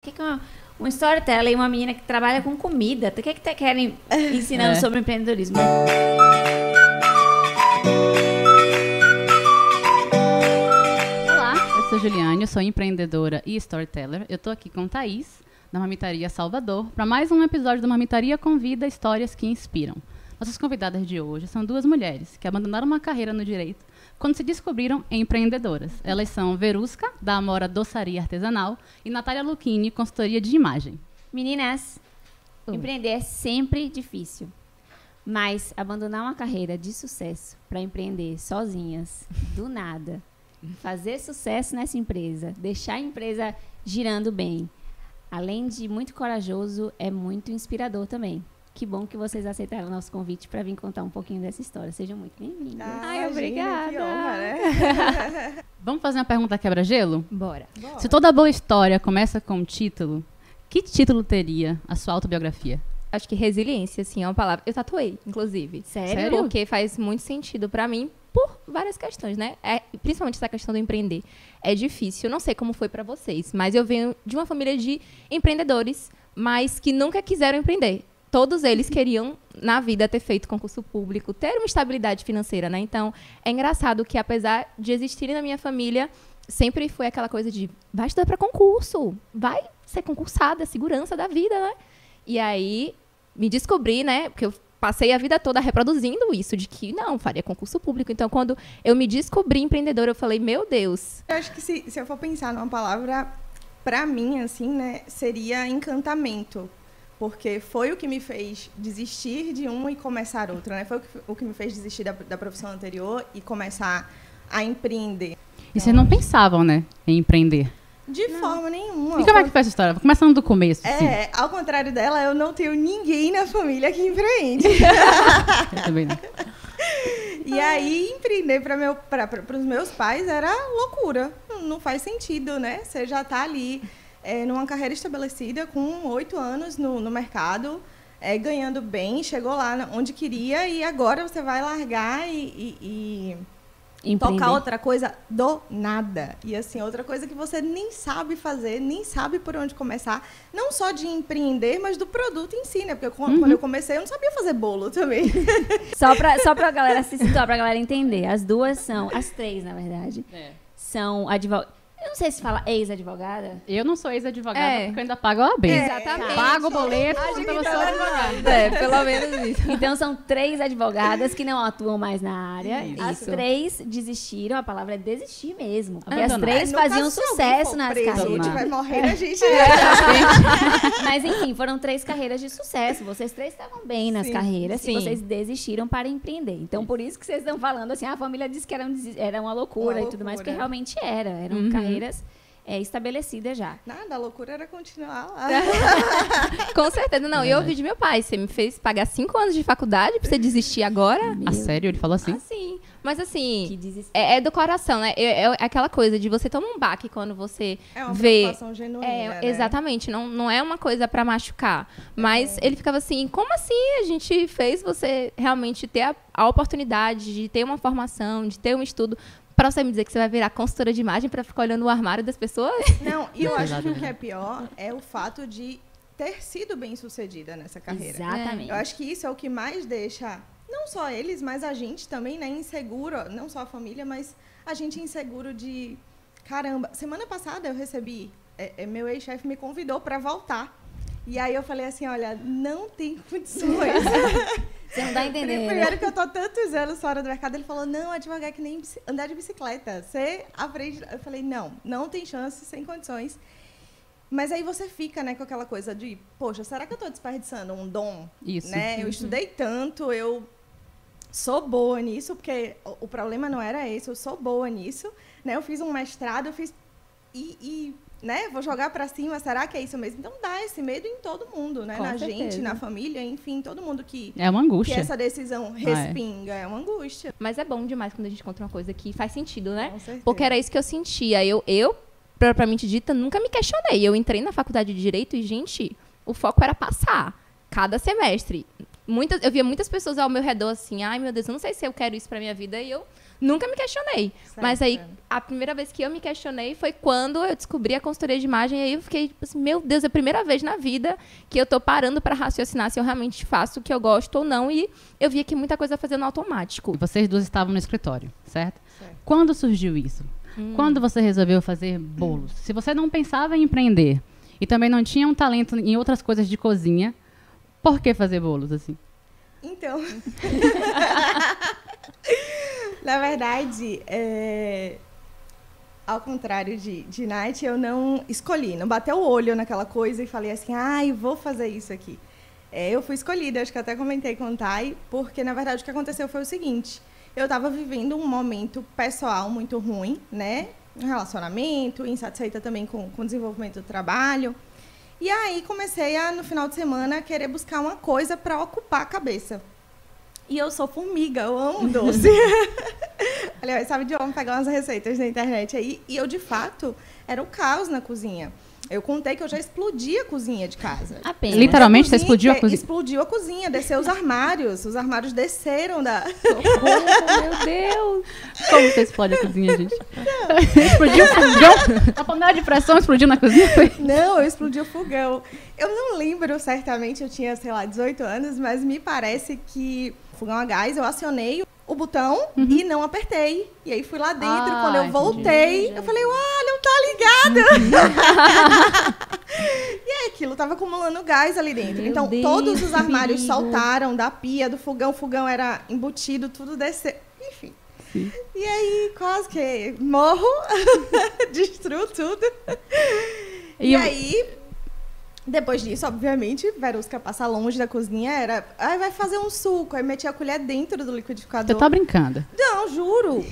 O que é uma storyteller e uma menina que trabalha com comida? O que querem ensinando sobre empreendedorismo? Olá, eu sou Juliane, eu sou empreendedora e storyteller. Eu tô aqui com Thaís, da Marmitaria Salvador, para mais um episódio do Marmitaria Convida Histórias que Inspiram. Nossas convidadas de hoje são duas mulheres que abandonaram uma carreira no direito quando se descobriram empreendedoras. Elas são Verusca, da Amora Doçaria Artesanal, e Natália Lucchini, consultoria de imagem. Meninas, empreender é sempre difícil. Mas abandonar uma carreira de sucesso para empreender sozinhas, do nada, fazer sucesso nessa empresa, deixar a empresa girando bem, além de muito corajoso, é muito inspirador também. Que bom que vocês aceitaram o nosso convite para vir contar um pouquinho dessa história. Sejam muito bem-vindas. Ai, obrigada. Que honra, né? Vamos fazer uma pergunta quebra-gelo? Bora. Se toda boa história começa com um título, que título teria a sua autobiografia? Acho que resiliência, assim, é uma palavra. Eu tatuei, inclusive. Sério? Porque faz muito sentido pra mim por várias questões, né? Principalmente essa questão do empreender. É difícil. Eu não sei como foi pra vocês, mas eu venho de uma família de empreendedores, mas que nunca quiseram empreender. Todos eles queriam, na vida, ter feito concurso público, ter uma estabilidade financeira, né? Então, é engraçado que, apesar de existirem na minha família, sempre foi aquela coisa de, vai estudar para concurso, vai ser concursada, segurança da vida, né? E aí, me descobri, né? Porque eu passei a vida toda reproduzindo isso, de que, não, faria concurso público. Então, quando eu me descobri empreendedora, eu falei, meu Deus. Eu acho que se eu for pensar numa palavra, para mim, assim, né, seria encantamento. Porque foi o que me fez desistir de uma e começar outra, né? Foi o que me fez desistir da profissão anterior e começar a empreender. E vocês não pensavam, né, em empreender? De forma nenhuma. E como é que foi essa história? Começando do começo, assim. Ao contrário dela, eu não tenho ninguém na família que empreende. Eu também não. E aí, empreender para os meus pais era loucura. Não faz sentido, né? Você já está ali numa carreira estabelecida, com 8 anos no mercado, ganhando bem, chegou lá onde queria e agora você vai largar e tocar outra coisa do nada. E assim, outra coisa que você nem sabe fazer, nem sabe por onde começar. Não só de empreender, mas do produto em si, né? Porque quando eu comecei, eu não sabia fazer bolo também. Só pra galera se situar, pra galera entender. As três, na verdade, são advogadas. Eu não sei se fala ex-advogada. Eu não sou ex-advogada porque eu ainda pago a OAB. Exatamente. Pago o boleto, mas eu não sou advogada. Pelo menos isso. Então, são 3 advogadas que não atuam mais na área. Isso. As 3 desistiram. A palavra é desistir mesmo. Porque Abandonar. as 3 faziam sucesso nas A carreiras. gente vai morrer, a gente... Mas, enfim, foram 3 carreiras de sucesso. Vocês 3 estavam bem nas carreiras e vocês desistiram para empreender. Então, por isso que vocês estão falando assim, a família disse que era uma loucura e tudo mais, porque realmente eram carreiras estabelecidas já. Nada, a loucura era continuar lá. Com certeza, não. E eu ouvi de meu pai, você me fez pagar 5 anos de faculdade pra você desistir agora? Ah, sério? Ele falou assim? Sim. Mas assim, Que desespero. é do coração, né? É aquela coisa de você tomar um baque quando você É uma vê. preocupação genuína, né? Exatamente, não é uma coisa pra machucar. Mas ele ficava assim, como assim a gente fez você realmente ter a oportunidade de ter uma formação, de ter um estudo, pra você me dizer que você vai virar consultora de imagem pra ficar olhando o armário das pessoas? Não, e eu acho que o que é pior é o fato de ter sido bem-sucedida nessa carreira. Exatamente. Eu acho que isso é o que mais deixa, não só eles, mas a gente também, né, inseguro, não só a família, mas a gente inseguro de, caramba, semana passada eu recebi, meu ex-chefe me convidou para voltar. E aí eu falei assim, olha, não tem condições. Você não dá a entender. Primeiro que eu tô tantos anos fora do mercado, ele falou, não, advogar é que nem andar de bicicleta. Você aprende... Eu falei, não tem chance, sem condições. Mas aí você fica, né, com aquela coisa de, poxa, será que eu tô desperdiçando um dom? Isso. Né? Eu estudei tanto, eu sou boa nisso, porque o problema não era esse, eu sou boa nisso. Né? Eu fiz um mestrado, eu fiz... né, vou jogar para cima, será que é isso mesmo? Então dá esse medo em todo mundo, né? Na gente, na família, enfim, todo mundo que... É uma angústia. Que essa decisão respinga, é uma angústia. Mas é bom demais quando a gente encontra uma coisa que faz sentido, né? Com certeza. Porque era isso que eu sentia. Eu, propriamente dita, nunca me questionei. Eu entrei na faculdade de Direito e, gente, o foco era passar. Cada semestre. Eu via muitas pessoas ao meu redor assim, ai, meu Deus, eu não sei se eu quero isso pra minha vida. E eu Nunca me questionei. Certo. Mas aí, a primeira vez que eu me questionei foi quando eu descobri a consultoria de imagem. E aí eu fiquei, tipo assim, meu Deus, é a primeira vez na vida que eu tô parando para raciocinar se eu realmente faço o que eu gosto ou não. E eu vi aqui muita coisa fazendo automático. E vocês duas estavam no escritório, certo? Certo. Quando surgiu isso? Quando você resolveu fazer bolos? Se você não pensava em empreender e também não tinha um talento em outras coisas de cozinha, por que fazer bolos, assim? Então, na verdade, ao contrário de Nath, eu não escolhi, não bateu o olho naquela coisa e falei assim, ai, vou fazer isso aqui. Eu fui escolhida, acho que até comentei com o Thay, porque, na verdade, o que aconteceu foi o seguinte, eu estava vivendo um momento pessoal muito ruim, né? Um relacionamento, insatisfeita também com o desenvolvimento do trabalho. E aí comecei a, no final de semana, querer buscar uma coisa para ocupar a cabeça. E eu sou formiga, eu amo doce. Aliás, sabe de onde pegar umas receitas na internet aí? E eu, de fato, era o caos na cozinha. Eu contei que eu já explodi a cozinha de casa. Apenas. Literalmente, você explodiu a cozinha? Explodiu a cozinha, desceu os armários. Os armários desceram da... Meu Deus! Como você explode a cozinha, gente? Explodiu o fogão? A panela de pressão explodiu na cozinha? Não, eu explodi o fogão. Eu não lembro certamente, eu tinha, sei lá, 18 anos, mas me parece que o fogão a gás, eu acionei o botão e não apertei. E aí fui lá dentro, quando eu voltei, eu falei, não tá ligado. E aí aquilo tava acumulando gás ali dentro. Meu Então, Deus, todos os que armários perigo. soltaram da pia, do fogão. O fogão era embutido, tudo desceu. Enfim. Sim. E aí, quase que morro. Destruiu tudo. E aí... Depois disso, obviamente, Verusca passar longe da cozinha era... vai fazer um suco. Aí metia a colher dentro do liquidificador. Você tá brincando. Não, juro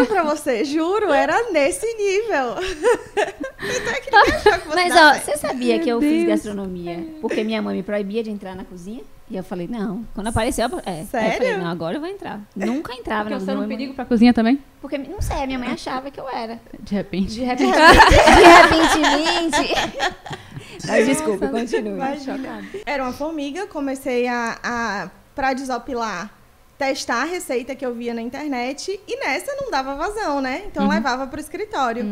pra você. Juro, era nesse nível. Até que ninguém achou que fosse Mas, dar ó, certo. você sabia que eu fiz gastronomia porque minha mãe me proibia de entrar na cozinha? E eu falei, não. Quando apareceu, Aí eu falei, Sério? não, agora eu vou entrar. Nunca entrava Porque na você cozinha. era um minha mãe- perigo pra cozinha também? Porque, não sei, a minha mãe achava que eu era. De repente. De repentemente. Mas desculpa, continue. Imagina. Era uma formiga, comecei pra desopilar, testar a receita que eu via na internet e nessa não dava vazão, né? Então eu levava pro escritório.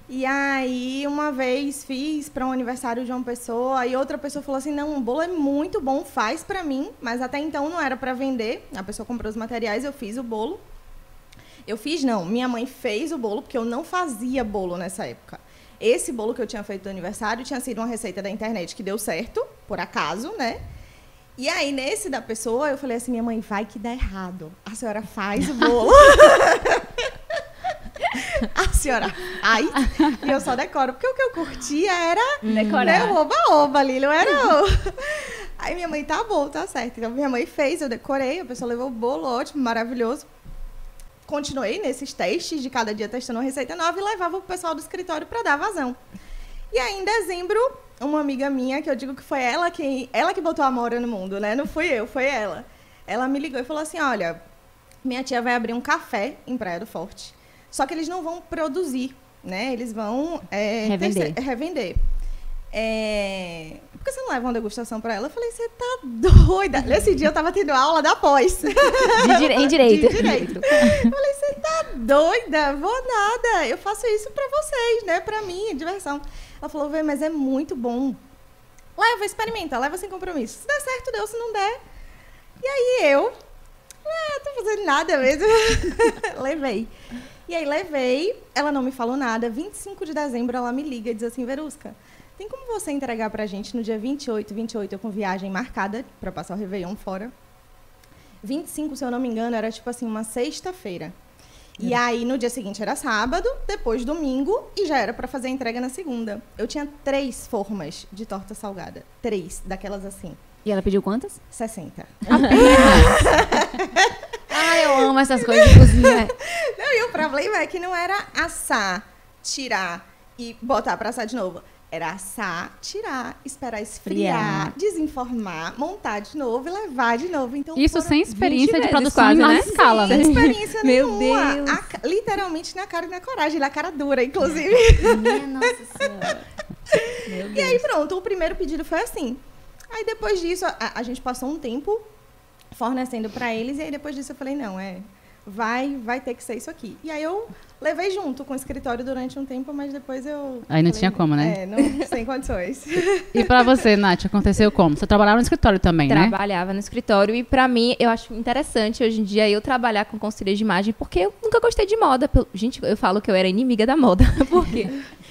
E aí, uma vez fiz para um aniversário de uma pessoa e outra pessoa falou assim, não, o bolo é muito bom, faz pra mim, mas até então não era pra vender. A pessoa comprou os materiais, eu fiz o bolo. Eu fiz, não, minha mãe fez o bolo, porque eu não fazia bolo nessa época. Esse bolo que eu tinha feito do aniversário tinha sido uma receita da internet que deu certo, por acaso, né? E aí, nesse da pessoa, eu falei assim, minha mãe, vai que dá errado. A senhora faz o bolo. A senhora faz. E eu só decoro. Porque o que eu curtia era... Né, o oba-oba ali, não era o... Aí minha mãe, tá bom, tá certo. Então, minha mãe fez, eu decorei, a pessoa levou o bolo, ótimo, maravilhoso. Continuei nesses testes, de cada dia testando uma receita nova e levava o pessoal do escritório para dar vazão. E aí, em dezembro, uma amiga minha, que eu digo que foi ela que botou a Amora no mundo, né? Não fui eu, foi ela. Ela me ligou e falou assim, olha, minha tia vai abrir um café em Praia do Forte, só que eles não vão produzir, né? Eles vão revender. Por que você não leva uma degustação para ela? Eu falei, você tá doida? Nesse dia eu tava tendo aula da pós. Em direito. De direito. Eu falei, você tá doida? Vou nada. Eu faço isso para vocês, né? Para mim, diversão. Ela falou, Vê, mas é muito bom. Leva, experimenta, leva sem compromisso. Se der certo, deu. Se não der. E aí eu... tô fazendo nada mesmo. Levei. E aí levei, ela não me falou nada. 25 de dezembro ela me liga e diz assim, Verusca, tem como você entregar pra gente no dia 28 eu com viagem marcada pra passar o Réveillon fora. 25, se eu não me engano, era tipo assim, uma sexta-feira. E aí, no dia seguinte era sábado, depois domingo, e já era pra fazer a entrega na segunda. Eu tinha 3 formas de torta salgada. 3, daquelas assim. E ela pediu quantas? 60. Eu amo essas coisas de cozinha. Não, e o problema é que não era assar, tirar e botar pra assar de novo. Era assar, tirar, esperar esfriar, desenformar, montar de novo e levar de novo. Então, Isso sem experiência de produção quase, em larga né? escala, sem né? experiência Meu nenhuma. Deus. Literalmente na cara e na coragem, na cara dura, inclusive. Minha nossa senhora. Meu E Deus. aí, pronto, o primeiro pedido foi assim. Aí, depois disso, a gente passou um tempo fornecendo pra eles. E aí, depois disso, eu falei, não, vai ter que ser isso aqui. E aí eu levei junto com o escritório durante um tempo, mas depois eu... Aí não tinha como, né? É, não, sem condições. E pra você, Nath, aconteceu como? Você trabalhava no escritório também, né? Trabalhava no escritório e pra mim, eu acho interessante hoje em dia eu trabalhar com consultoria de imagem, porque eu nunca gostei de moda. Gente, eu falo que eu era inimiga da moda, porque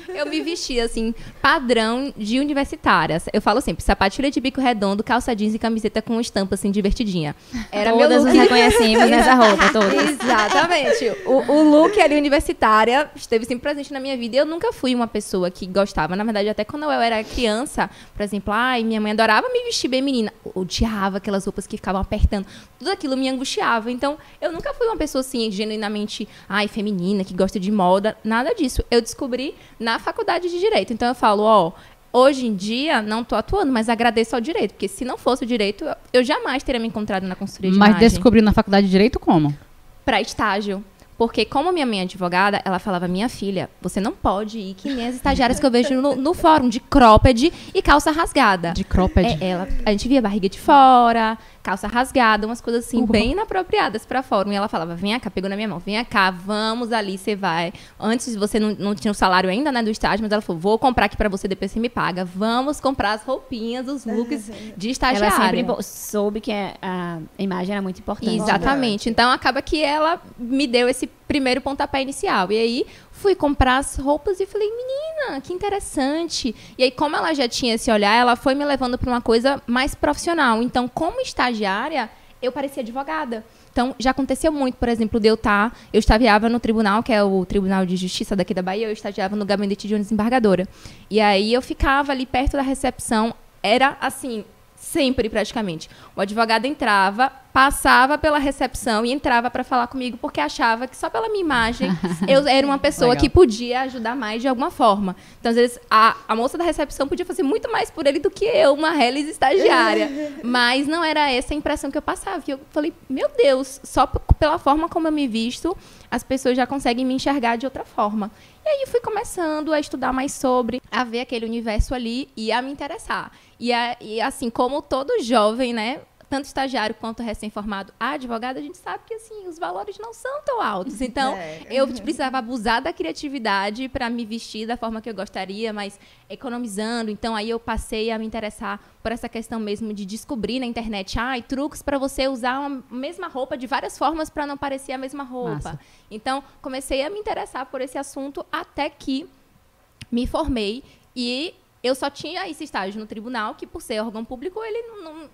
eu me vestia, assim, padrão de universitária. Eu falo sempre, sapatilha de bico redondo, calça jeans e camiseta com estampa, assim, divertidinha. Era Todas meu nos look. reconhecemos nessa roupa, todas. Exatamente. O look ali universitária esteve sempre presente na minha vida. Eu nunca fui uma pessoa que gostava. Na verdade, até quando eu era criança, por exemplo, minha mãe adorava me vestir bem menina. Odiava aquelas roupas que ficavam apertando. Tudo aquilo me angustiava. Então, eu nunca fui uma pessoa assim, genuinamente, feminina, que gosta de moda. Nada disso. Eu descobri na faculdade de Direito. Então, eu falo, hoje em dia, não estou atuando, mas agradeço ao Direito. Porque se não fosse o Direito, eu jamais teria me encontrado na consultoria de imagem. Mas descobriu na faculdade de Direito como? Para estágio. Porque como minha mãe é advogada, ela falava, minha filha, você não pode ir que nem as estagiárias que eu vejo no fórum, de cropped e calça rasgada. De cropped? A gente via barriga de fora, calça rasgada, umas coisas assim, bem inapropriadas para fórum. E ela falava, vem cá, pegou na minha mão, vem cá, vamos ali, você vai. Antes você não tinha o salário ainda, né, do estágio, mas ela falou, vou comprar aqui para você, depois você me paga. Vamos comprar as roupinhas, os looks de estagiária. Ela sempre soube que a imagem era muito importante. Exatamente. Então, acaba que ela me deu esse primeiro pontapé inicial. E aí, fui comprar as roupas e falei, menina, que interessante. E aí, como ela já tinha esse olhar, ela foi me levando para uma coisa mais profissional. Então, como estagiária, eu parecia advogada. Então, já aconteceu muito, por exemplo, de eu estagiava no tribunal, que é o Tribunal de Justiça daqui da Bahia, eu estagiava no gabinete de uma desembargadora. E aí, eu ficava ali perto da recepção, era assim, sempre praticamente. O advogado entrava, passava pela recepção e entrava para falar comigo porque achava que só pela minha imagem eu era uma pessoa Legal. que podia ajudar mais de alguma forma. Então, às vezes, a moça da recepção podia fazer muito mais por ele do que eu, uma reles estagiária. Mas não era essa a impressão que eu passava. Que eu falei, meu Deus, só pela forma como eu me visto, as pessoas já conseguem me enxergar de outra forma. E aí fui começando a estudar mais sobre, a ver aquele universo ali e a me interessar. E assim, como todo jovem, né, tanto estagiário quanto recém-formado, a advogada, a gente sabe que assim, os valores não são tão altos. Então, eu precisava abusar da criatividade para me vestir da forma que eu gostaria, mas economizando. Então, aí eu passei a me interessar por essa questão mesmo de descobrir na internet, truques para você usar a mesma roupa de várias formas para não parecer a mesma roupa. Massa. Então, comecei a me interessar por esse assunto até que me formei e eu só tinha esse estágio no tribunal, que por ser órgão público, ele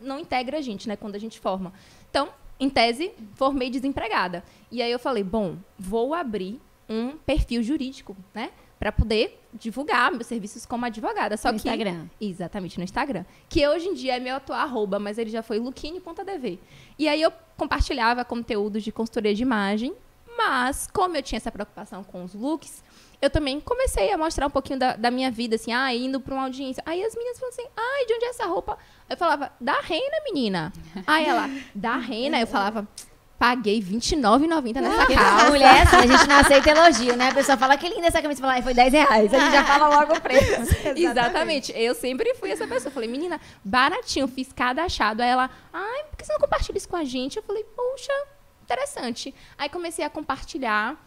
não integra a gente, né, quando a gente forma. Então, em tese, formei desempregada. E aí eu falei, bom, vou abrir um perfil jurídico, né, para poder divulgar meus serviços como advogada. Só No que, Instagram. Exatamente, no Instagram. Que hoje em dia é meu atual @, mas ele já foi luquine.dv. E aí eu compartilhava conteúdos de consultoria de imagem, mas como eu tinha essa preocupação com os looks, eu também comecei a mostrar um pouquinho da minha vida, assim, indo para uma audiência. Aí as meninas falavam assim, de onde é essa roupa? Eu falava, da Rena, menina. Aí ela, da Rena? Eu falava, paguei R$29,90 nessa calça. Mulher, assim, a gente não aceita elogio, né? A pessoa fala, que linda essa camisa. Fala, foi R$10. A gente já fala logo o preço. Exatamente. Eu sempre fui essa pessoa. Eu falei, menina, baratinho, fiz cada achado. Aí ela, por que você não compartilha isso com a gente? Eu falei, poxa, interessante. Aí comecei a compartilhar.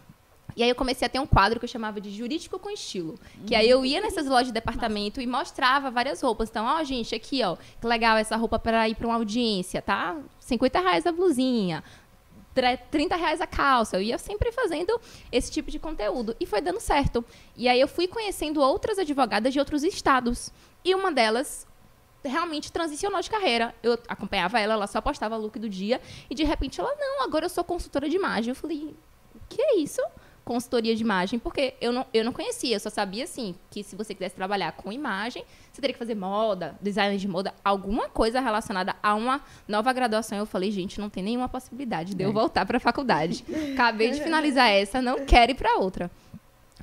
E aí eu comecei a ter um quadro que eu chamava de Jurídico com Estilo. Que aí eu ia nessas lojas de departamento e mostrava várias roupas. Então, gente, aqui, que legal essa roupa para ir para uma audiência, tá? R$50 a blusinha, R$30 a calça. Eu ia sempre fazendo esse tipo de conteúdo. E foi dando certo. E aí eu fui conhecendo outras advogadas de outros estados. E uma delas realmente transicionou de carreira. Eu acompanhava ela só postava look do dia. E de repente ela, não, agora eu sou consultora de imagem. Eu falei, o que é isso? Consultoria de imagem, porque eu não conhecia, eu só sabia, assim, que se você quisesse trabalhar com imagem, você teria que fazer moda, design de moda, alguma coisa relacionada a uma nova graduação. Eu falei, gente, não tem nenhuma possibilidade de eu voltar para a faculdade. Acabei de finalizar essa, não quero ir para outra.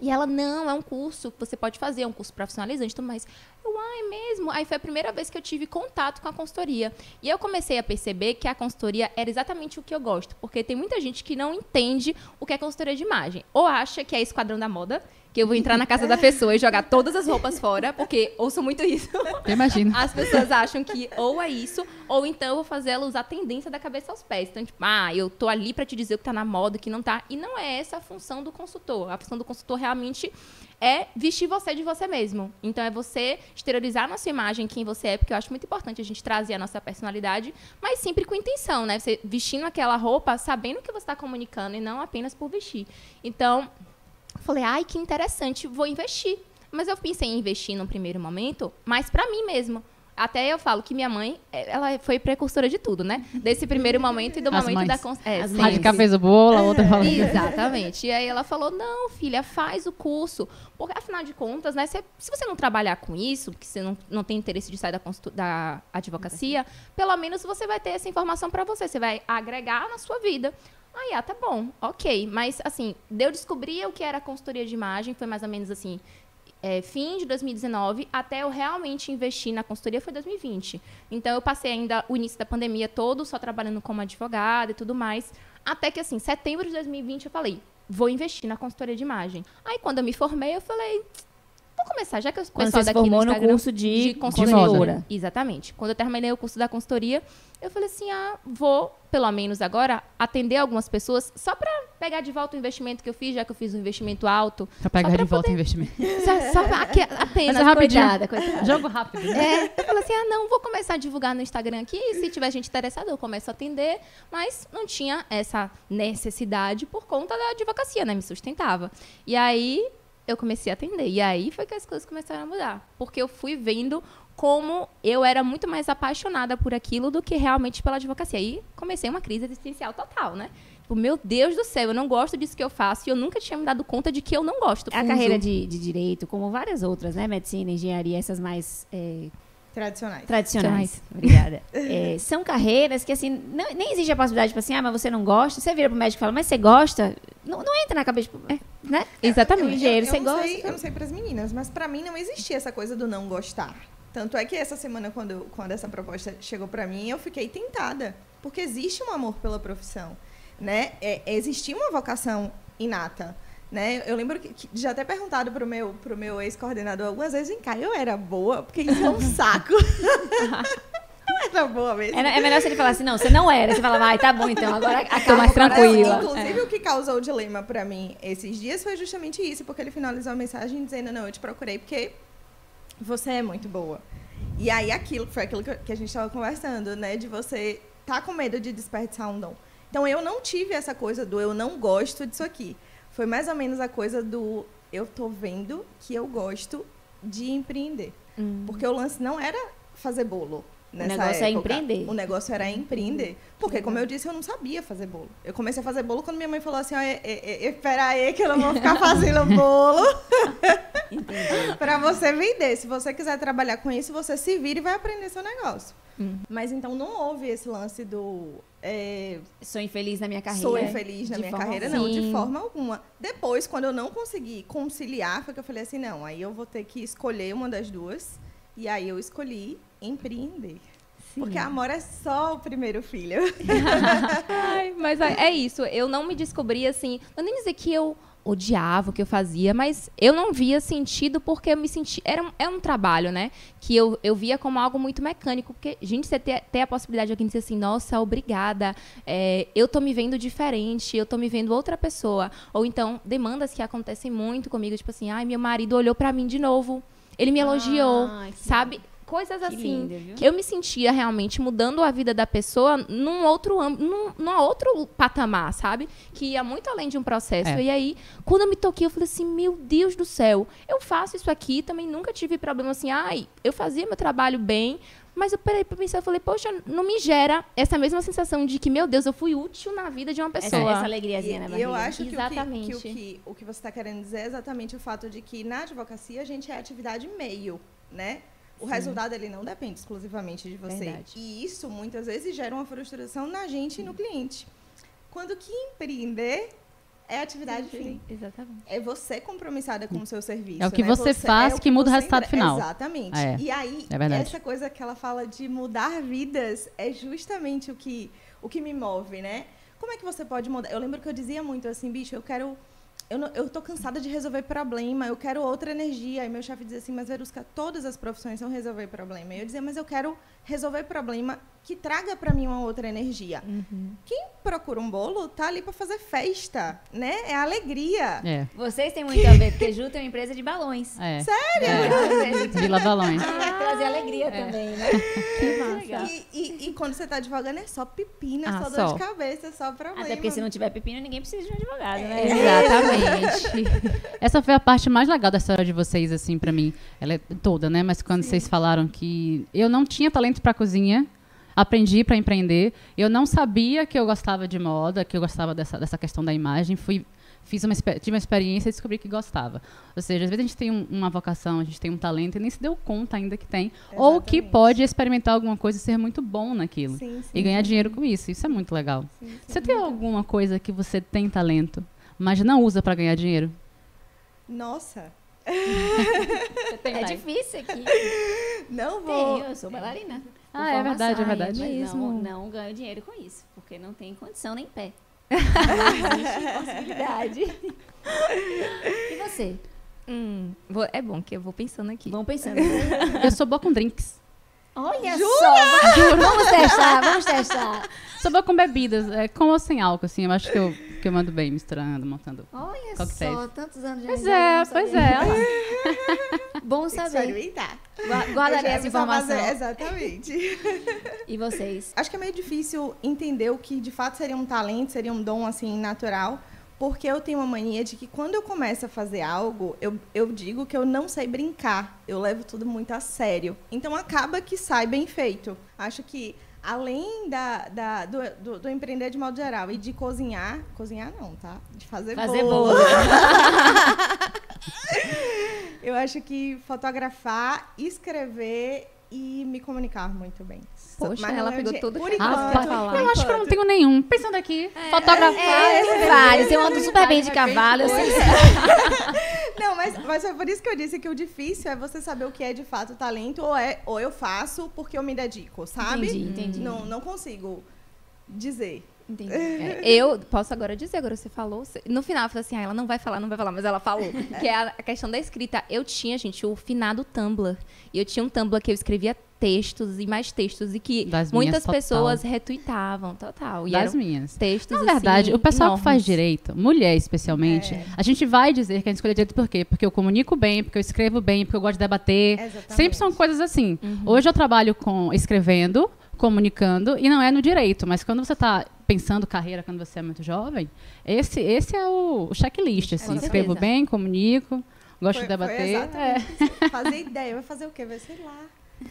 E ela, não, é um curso que você pode fazer, é um curso profissionalizante, mas eu, é mesmo? Aí foi a primeira vez que eu tive contato com a consultoria. E eu comecei a perceber que a consultoria era exatamente o que eu gosto, porque tem muita gente que não entende o que é consultoria de imagem. Ou acha que é Esquadrão da Moda, que eu vou entrar na casa da pessoa e jogar todas as roupas fora, porque ouço muito isso. Eu imagino. As pessoas acham que ou é isso, ou então eu vou fazer ela usar a tendência da cabeça aos pés. Então, tipo, eu tô ali pra te dizer o que tá na moda, o que não tá. E não é essa a função do consultor. A função do consultor realmente é vestir você de você mesmo. Então, é você exteriorizar a nossa imagem, quem você é, porque eu acho muito importante a gente trazer a nossa personalidade, mas sempre com intenção, né? Você vestindo aquela roupa, sabendo o que você está comunicando e não apenas por vestir. Então, falei, que interessante, vou investir. Mas eu pensei em investir num primeiro momento, mas para mim mesmo. Até eu falo que minha mãe, ela foi precursora de tudo, né? Desse primeiro momento e do As momento mães. da... A de cá fez o bolo, a outra falou. Exatamente. E aí ela falou, não, filha, faz o curso. Porque, afinal de contas, né, se você não trabalhar com isso, porque você não tem interesse de sair da advocacia, pelo menos você vai ter essa informação para você. Você vai agregar na sua vida. Tá bom, ok. Mas, assim, eu descobri o que era consultoria de imagem, foi mais ou menos assim... fim de 2019, até eu realmente investir na consultoria foi 2020. Então, eu passei ainda o início da pandemia todo, só trabalhando como advogada e tudo mais. Até que, assim, setembro de 2020, eu falei, vou investir na consultoria de imagem. Aí, quando eu me formei, eu falei, vou começar, já que o Quando pessoal você se daqui formou no no Instagram, curso de consultoria. moda. Exatamente. Quando eu terminei o curso da consultoria, eu falei assim, vou, pelo menos agora, atender algumas pessoas só para pegar de volta o investimento que eu fiz, já que eu fiz um investimento alto. Pra pegar de volta o investimento. Só apenas. Mas rapidinho. Coitada. Jogo rápido. Né? Eu falei assim, não, vou começar a divulgar no Instagram aqui, e se tiver gente interessada, eu começo a atender, mas não tinha essa necessidade por conta da advocacia, né? Me sustentava. E aí, eu comecei a atender. E aí foi que as coisas começaram a mudar. Porque eu fui vendo como eu era muito mais apaixonada por aquilo do que realmente pela advocacia. Aí comecei uma crise existencial total, né? Tipo, meu Deus do céu, eu não gosto disso que eu faço e eu nunca tinha me dado conta de que eu não gosto. A carreira de direito, como várias outras, né? Medicina, engenharia, essas mais tradicionais. Obrigada. São carreiras que, assim, nem existe a possibilidade, tipo assim, mas você não gosta. Você vira pro médico e fala, mas você gosta? Não entra na cabeça, tipo, né? Exatamente. Engenheiro, você eu gosta? Eu não sei pras meninas, mas pra mim não existia essa coisa do não gostar. Tanto é que essa semana, quando essa proposta chegou pra mim, eu fiquei tentada. Porque existe um amor pela profissão, né? Existia uma vocação inata, né? Eu lembro que já até perguntado pro meu ex-coordenador algumas vezes, vem cá, eu era boa? Porque isso é um saco. Não era boa mesmo. É melhor se ele falar assim, não, você não era. Você fala, tá bom então, agora acaba mais tranquila. Inclusive, o que causou o dilema pra mim esses dias foi justamente isso, porque ele finalizou a mensagem dizendo, não, eu te procurei porque você é muito boa. E aí, foi aquilo que a gente estava conversando, né? De você tá com medo de desperdiçar um dom. Então, eu não tive essa coisa do eu não gosto disso aqui. Foi mais ou menos a coisa do eu tô vendo que eu gosto de empreender. Porque o lance não era fazer bolo. Nessa negócio época. é empreender. O negócio era empreender. Porque, como eu disse, eu não sabia fazer bolo. Eu comecei a fazer bolo quando minha mãe falou assim, espera aí que eu não vou ficar fazendo bolo para você vender. Se você quiser trabalhar com isso, você se vira e vai aprender seu negócio. Mas, então, não houve esse lance do... sou infeliz na minha carreira. Sou infeliz na minha carreira, não, de Sim. forma alguma. Depois, quando eu não consegui conciliar, foi que eu falei assim, não, aí eu vou ter que escolher uma das duas. E aí eu escolhi empreender. Porque a Amora é só o primeiro filho. Mas é isso. Eu não me descobri assim. Não nem dizer que eu odiava o que eu fazia, mas eu não via sentido porque eu me senti... É um trabalho, né? Que eu via como algo muito mecânico. Porque, gente, você ter a possibilidade de alguém dizer assim, nossa, obrigada, eu tô me vendo diferente, eu tô me vendo outra pessoa. Ou então, demandas que acontecem muito comigo, tipo assim, meu marido olhou pra mim de novo, ele me elogiou, sabe? Coisas assim, linda, viu? que eu me sentia realmente mudando a vida da pessoa num outro patamar, sabe? Que ia muito além de um processo. E aí, quando eu me toquei, eu falei assim, meu Deus do céu, eu faço isso aqui, também nunca tive problema assim, eu fazia meu trabalho bem, mas eu parei pra pensar, eu falei, poxa, não me gera essa mesma sensação de que, meu Deus, eu fui útil na vida de uma pessoa. Essa alegriazinha na E barriga. eu acho Exatamente. que o que você está querendo dizer é exatamente o fato de que na advocacia a gente é atividade meio, né? O resultado, ele não depende exclusivamente de você. Verdade. E isso, muitas vezes, gera uma frustração na gente e no cliente. Quando que empreender é atividade fim. Exatamente. É você compromissada com o seu serviço. É o que né? você faz que muda o você resultado final. Exatamente. E aí, É verdade. essa coisa que ela fala de mudar vidas é justamente o que me move, né? Como é que você pode mudar? Eu lembro que eu dizia muito assim, bicho, eu quero eu tô cansada de resolver problema, eu quero outra energia. Aí meu chefe dizia assim, mas Verusca, todas as profissões são resolver problema. E eu dizia, mas eu quero resolver problema que traga para mim uma outra energia. Quem procura um bolo tá ali para fazer festa, né? É alegria. É. Vocês têm muito a ver, porque Ju tem uma empresa de balões. É. Sério? Vila Balões. Trazer alegria também, né? Que legal. E quando você tá advogando é só pepina, só dor só. de cabeça, só problema. Até porque se não tiver pepino, ninguém precisa de um advogado, né? Exatamente. Essa foi a parte mais legal da história de vocês, assim, pra mim. Ela é toda, né? Mas quando vocês falaram que eu não tinha talento pra cozinha, aprendi pra empreender, eu não sabia que eu gostava de moda, que eu gostava dessa questão da imagem, tive uma experiência e descobri que gostava. Ou seja, às vezes a gente tem uma vocação, a gente tem um talento e nem se deu conta ainda que tem. Ou que pode experimentar alguma coisa e ser muito bom naquilo. E ganhar dinheiro com isso. Isso é muito legal. Você tem alguma coisa que você tem talento, mas não usa pra ganhar dinheiro? Nossa, É difícil aqui. não vou. Eu sou bailarina. Ah, é verdade, é verdade. Mas não ganho dinheiro com isso, porque não tem condição nem pé. Não existe possibilidade. E você? É bom que eu vou pensando aqui. Vamos pensando. Eu sou boa com drinks. Olha só! Vamos testar. Sou boa com bebidas, com ou sem álcool, assim. Eu acho que eu mando bem misturando, montando. Olha coquetéis. só, tantos anos de Pois amizade, é, vamos saber. olha lá. Bom Tem que saber. experimentar. Guardarei Eu já essa ia fazer- informação. Exatamente. E vocês? Acho que é meio difícil entender o que de fato seria um talento, seria um dom assim natural, porque eu tenho uma mania de que quando eu começo a fazer algo, eu digo que eu não sei brincar, eu levo tudo muito a sério. Então acaba que sai bem feito. Acho que além do empreender de modo geral e de cozinhar não, tá? De fazer bolo. Eu acho que fotografar, escrever e me comunicar muito bem. Poxa, Mas ela não é pegou de- tudo por que ela enquanto, pode falar. Eu acho que eu não tenho nenhum. Pensando aqui, fotografar. Tem vários. Eu ando super bem de cavalo. Eu sei. Não, mas é por isso que eu disse que o difícil é você saber o que é de fato talento ou eu faço porque eu me dedico, sabe? Entendi. Não consigo dizer. Entendi. Eu posso agora dizer, agora você falou. No final, eu falei assim, ela não vai falar, mas ela falou. Que é a questão da escrita. Eu tinha, gente, o finado Tumblr. E eu tinha um Tumblr que eu escrevia textos e mais textos. E que Das minhas, muitas total. pessoas retuitavam, total. E Das eram minhas. textos, Na verdade, assim, o pessoal que faz enormes. direito, mulher especialmente, a gente vai dizer que a gente escolhe direito por quê? Porque eu comunico bem, porque eu escrevo bem, porque eu gosto de debater. Exatamente. Sempre são coisas assim. Hoje eu trabalho escrevendo, comunicando, e não é no direito, mas quando você está pensando carreira, quando você é muito jovem, esse é o checklist. Assim, Com escrevo certeza. bem, comunico, gosto de Foi debater. exatamente isso. Fazer ideia, vai fazer o quê? Vai, sei lá.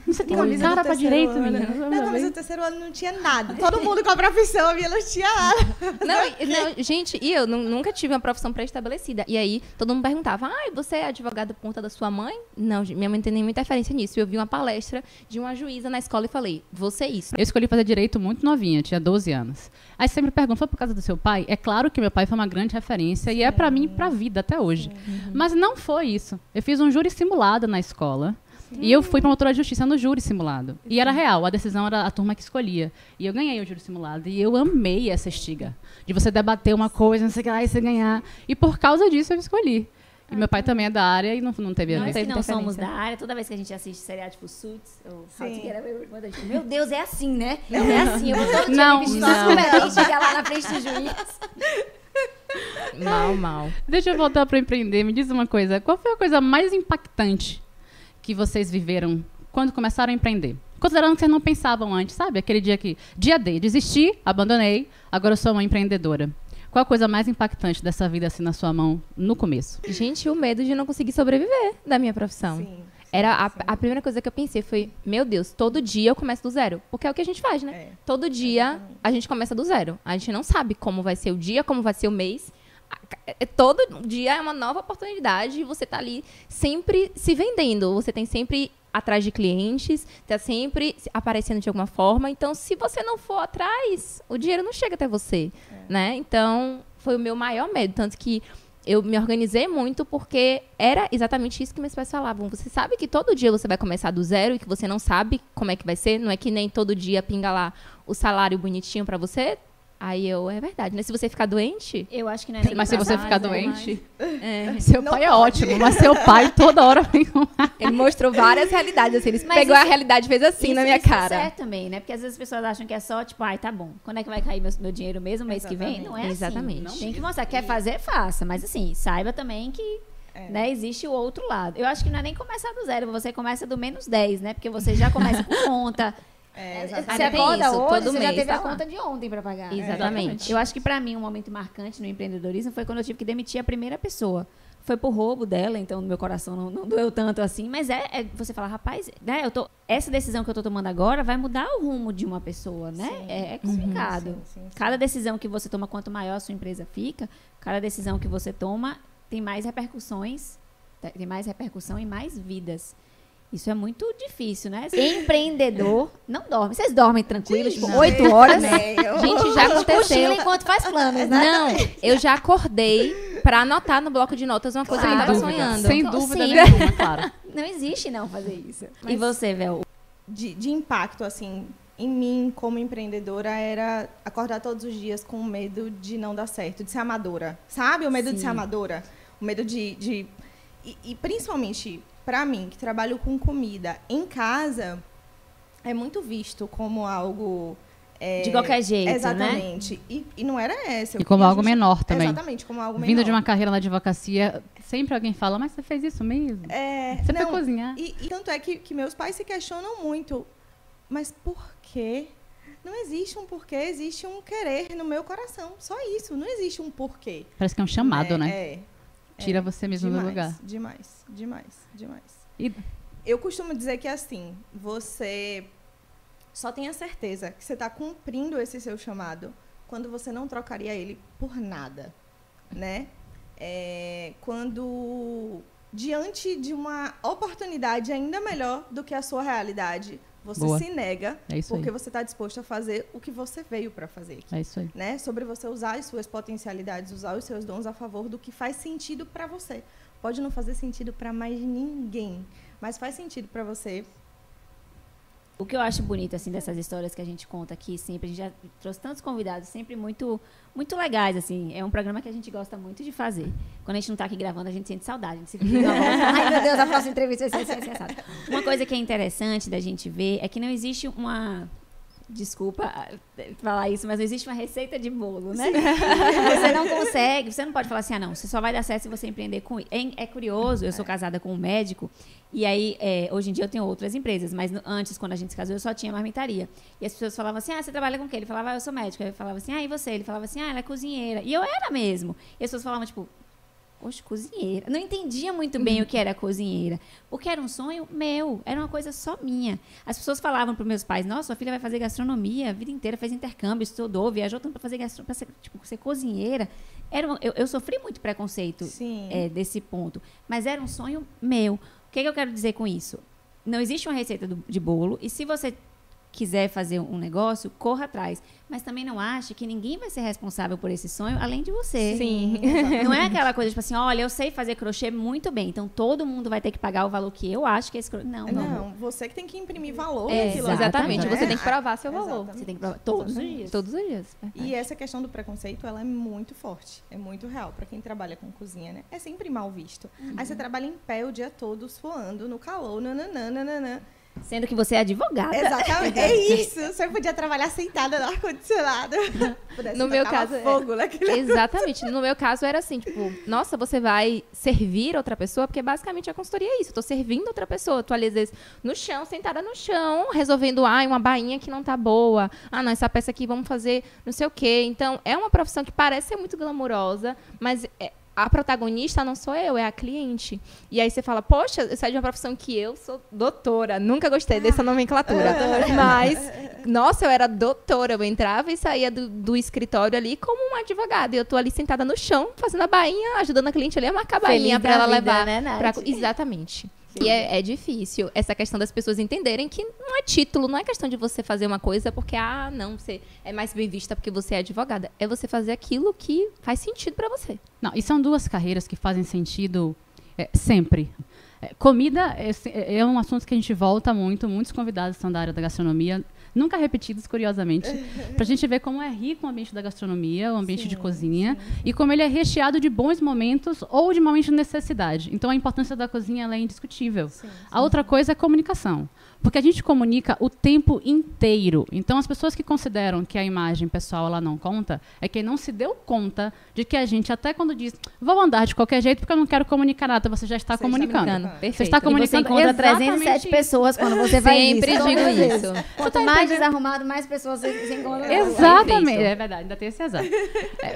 Você tem Camisa cara do pra terceiro direito, ano. menina. Na camisa do terceiro ano não tinha nada. Todo mundo com a profissão, a minha não tinha nada. Não, gente, e eu nunca tive uma profissão pré-estabelecida. E aí, todo mundo perguntava, você é advogado por conta da sua mãe? Não, minha mãe não tem nenhuma interferência nisso. Eu vi uma palestra de uma juíza na escola e falei, você é isso. Eu escolhi fazer direito muito novinha, tinha 12 anos. Aí sempre perguntam, foi por causa do seu pai? É claro que meu pai foi uma grande referência e é pra mim, pra vida, até hoje. Mas não foi isso. Eu fiz um júri simulado na escola. E eu fui promotora de justiça no júri simulado. E era real, a decisão era a turma que escolhia. E eu ganhei o júri simulado. E eu amei essa estiga. De você debater uma coisa, não sei o que lá, e você ganhar. E por causa disso eu escolhi. E meu pai também é da área e não teve a Nós ver. que teve não somos interferência. da área, toda vez que a gente assiste seriado tipo Suits ou How to Sim. Get Away with Murder, tipo, meu Deus, é assim, né? Não é assim. Eu vou todo dia Não, me vestir não. super bem, chegar lá na frente do juiz. Mal. Deixa eu voltar para empreender. Me diz uma coisa. Qual foi a coisa mais impactante que vocês viveram quando começaram a empreender? Considerando que vocês não pensavam antes, sabe? Aquele dia que... Dia D, desisti, abandonei, agora eu sou uma empreendedora. Qual a coisa mais impactante dessa vida assim na sua mão no começo? Gente, o medo de não conseguir sobreviver da minha profissão. Sim. Era a primeira coisa que eu pensei foi, meu Deus, todo dia eu começo do zero. Porque é o que a gente faz, né? É. Todo dia a gente começa do zero. A gente não sabe como vai ser o dia, como vai ser o mês. Todo dia é uma nova oportunidade e você tá ali sempre se vendendo. Você tem sempre atrás de clientes, tá sempre aparecendo de alguma forma. Então, se você não for atrás, o dinheiro não chega até você, né? Então, foi o meu maior medo. Tanto que eu me organizei muito porque era exatamente isso que meus pais falavam. Você sabe que todo dia você vai começar do zero e que você não sabe como é que vai ser. Não é que nem todo dia pinga lá o salário bonitinho pra você. Aí é verdade, né? Se você ficar doente, Eu acho que não é nem Mas se você capaz, ficar né? doente, é, seu Não pai é pode. ótimo, mas seu pai toda hora vem com... ele mostrou várias realidades, assim, ele Mas pegou a isso- realidade e fez assim na minha Isso é cara. certo também, né? Porque às vezes as pessoas acham que é só, tipo, ai, tá bom. Quando é que vai cair meu dinheiro mesmo, mês que vem? Não é Exatamente. assim. Tem que mostrar. Quer fazer, faça. Mas assim, saiba também que né, existe o outro lado. Eu acho que não é nem começar do zero, você começa do menos 10, né? Porque você já começa com conta. Exatamente. Você Ainda tem acorda isso, hoje, todo você já mês teve tá a lá. conta de ontem pra pagar. Exatamente. Eu acho que pra mim um momento marcante no empreendedorismo foi quando eu tive que demitir a primeira pessoa. Foi por roubo dela, então no meu coração não doeu tanto assim, mas você fala, rapaz, né, essa decisão que eu tô tomando agora vai mudar o rumo de uma pessoa, né? Sim. É complicado. Sim. Cada decisão que você toma, quanto maior a sua empresa fica, cada decisão que você toma tem mais repercussões, tem mais repercussão em mais vidas. Isso é muito difícil, né? Empreendedor não dorme. Vocês dormem tranquilos, tipo, 8 horas? Gente, já aconteceu. Cochila enquanto faz planos, né? Não, eu já acordei pra anotar no bloco de notas uma coisa que eu Claro. tava sonhando. Sem Então, dúvida sim. nenhuma, claro. Não existe não fazer isso. Mas- E você, Vel? De impacto, assim, em mim, como empreendedora, era acordar todos os dias com medo de não dar certo, de ser amadora. Sabe? O medo de Sim. ser amadora. O medo de... E principalmente, para mim, que trabalho com comida em casa, é muito visto como algo... De qualquer jeito, né? Exatamente. E não era essa. Eu E como queria algo menor também. Exatamente, como algo menor. Vindo de uma carreira na advocacia, sempre alguém fala, mas você fez isso mesmo? Você foi não, cozinhar. E tanto é que meus pais se questionam muito. Mas por quê? Não existe um porquê, existe um querer no meu coração. Só isso, não existe um porquê. Parece que é um chamado, né? É. Tira você mesmo do lugar. Demais. E- Eu costumo dizer que assim, você só tem a certeza que você está cumprindo esse seu chamado quando você não trocaria ele por nada, né? Quando diante de uma oportunidade ainda melhor do que a sua realidade, você Boa. se nega É isso porque aí. você está disposto a fazer o que você veio para fazer aqui. É isso aí. Né? Sobre você usar as suas potencialidades, usar os seus dons a favor do que faz sentido para você. Pode não fazer sentido para mais ninguém, mas faz sentido para você. O que eu acho bonito, assim, dessas histórias que a gente conta aqui, sempre, a gente já trouxe tantos convidados, sempre muito, muito legais, assim. É um programa que a gente gosta muito de fazer. Quando a gente não está aqui gravando, a gente sente saudade. A gente se fica, ai, meu Deus, a próxima entrevista vai ser assim, assado. Uma coisa que é interessante da gente ver é que não existe uma... Desculpa falar isso, mas não existe uma receita de bolo, né? Você não consegue, você não pode falar assim, não, você só vai dar certo se você empreender com isso. É curioso, eu sou casada com um médico, e aí, hoje em dia eu tenho outras empresas, mas antes, quando a gente se casou, eu só tinha marmitaria. E as pessoas falavam assim, você trabalha com o quê? Ele falava, eu sou médico. Aí eu falava assim, e você? Ele falava assim, ela é cozinheira. E eu era mesmo. E as pessoas falavam, tipo, poxa, cozinheira. Não entendia muito bem o que era cozinheira, porque era um sonho meu, era uma coisa só minha. As pessoas falavam para meus pais, nossa, sua filha vai fazer gastronomia a vida inteira, fez intercâmbio, estudou, viajou tanto para fazer gastronomia, para ser, ser cozinheira. Eu sofri muito preconceito Sim. desse ponto, mas era um sonho meu. O que eu quero dizer com isso? Não existe uma receita de bolo, e se você quiser fazer um negócio, corra atrás. Mas também não ache que ninguém vai ser responsável por esse sonho além de você. Sim. Não é aquela coisa, tipo assim, olha, eu sei fazer crochê muito bem, então todo mundo vai ter que pagar o valor que eu acho que esse crochê... Não, não. Não, você que tem que imprimir valor É, naquilo, Exatamente, né? você tem que provar seu valor. Exatamente. Você tem que provar todos os dias. Todos os dias. E essa questão do preconceito, ela é muito forte, é muito real para quem trabalha com cozinha, né? É sempre mal visto. Aí você trabalha em pé o dia todo, suando, no calor, nananã. Sendo que você é advogada. Exatamente, é isso. Você podia trabalhar sentada no ar-condicionado. Pudesse No meu tacar caso, fogo naquele... Exatamente. No meu caso era assim, tipo, nossa, você vai servir outra pessoa, porque basicamente a consultoria é isso. Eu tô servindo outra pessoa. Eu tô ali, às vezes, no chão, sentada no chão, resolvendo, uma bainha que não tá boa. Não, essa peça aqui vamos fazer não sei o quê. Então, é uma profissão que parece ser muito glamurosa, mas a protagonista não sou eu, é a cliente. E aí você fala, poxa, eu saí de uma profissão que eu sou doutora. Nunca gostei dessa nomenclatura. Mas, nossa, eu era doutora. Eu entrava e saía do escritório ali como uma advogada. E eu tô ali sentada no chão, fazendo a bainha, ajudando a cliente ali a marcar a bainha para ela levar. né, Nath? Exatamente. E é difícil essa questão das pessoas entenderem que não é título, não é questão de você fazer uma coisa porque, não, você é mais bem vista porque você é advogada. É você fazer aquilo que faz sentido para você. Não, e são duas carreiras que fazem sentido sempre. Comida é um assunto que a gente volta muito. Muitos convidados são da área da gastronomia, nunca repetidos, curiosamente, para a gente ver como é rico o ambiente da gastronomia, o ambiente de cozinha, e como ele é recheado de bons momentos ou de momentos de necessidade. Então, a importância da cozinha ela é indiscutível. A outra coisa é comunicação. Porque a gente comunica o tempo inteiro. Então, as pessoas que consideram que a imagem pessoal ela não conta, é quem não se deu conta de que a gente, até quando diz, vou andar de qualquer jeito porque eu não quero comunicar nada, você já está comunicando. Perfeito. Você está comunicando e você encontra 307 pessoas quando você vai Sempre digo isso. Quanto mais desarrumado, mais pessoas você encontra. Exatamente. É verdade, ainda tem esse azar.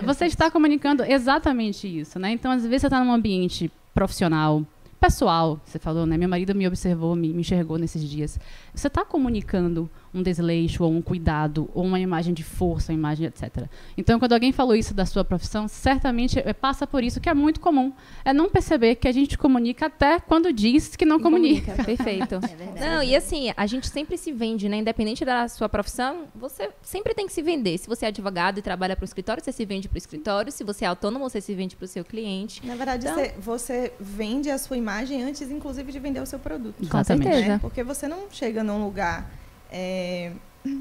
Você está comunicando exatamente isso, né? Então, às vezes, você está num ambiente profissional, pessoal, você falou, né? Meu marido me observou, me enxergou nesses dias. Você está comunicando um desleixo, ou um cuidado, ou uma imagem de força, uma imagem, etc. Então, quando alguém falou isso da sua profissão, certamente passa por isso, que é muito comum. É não perceber que a gente comunica até quando diz que não comunica. Perfeito. Não, e assim, a gente sempre se vende, né? Independente da sua profissão, você sempre tem que se vender. Se você é advogado e trabalha para o escritório, você se vende para o escritório. Se você é autônomo, você se vende para o seu cliente. Na verdade, Então, você vende a sua imagem antes, inclusive, de vender o seu produto. Com certeza. Né? Porque você não chega num lugar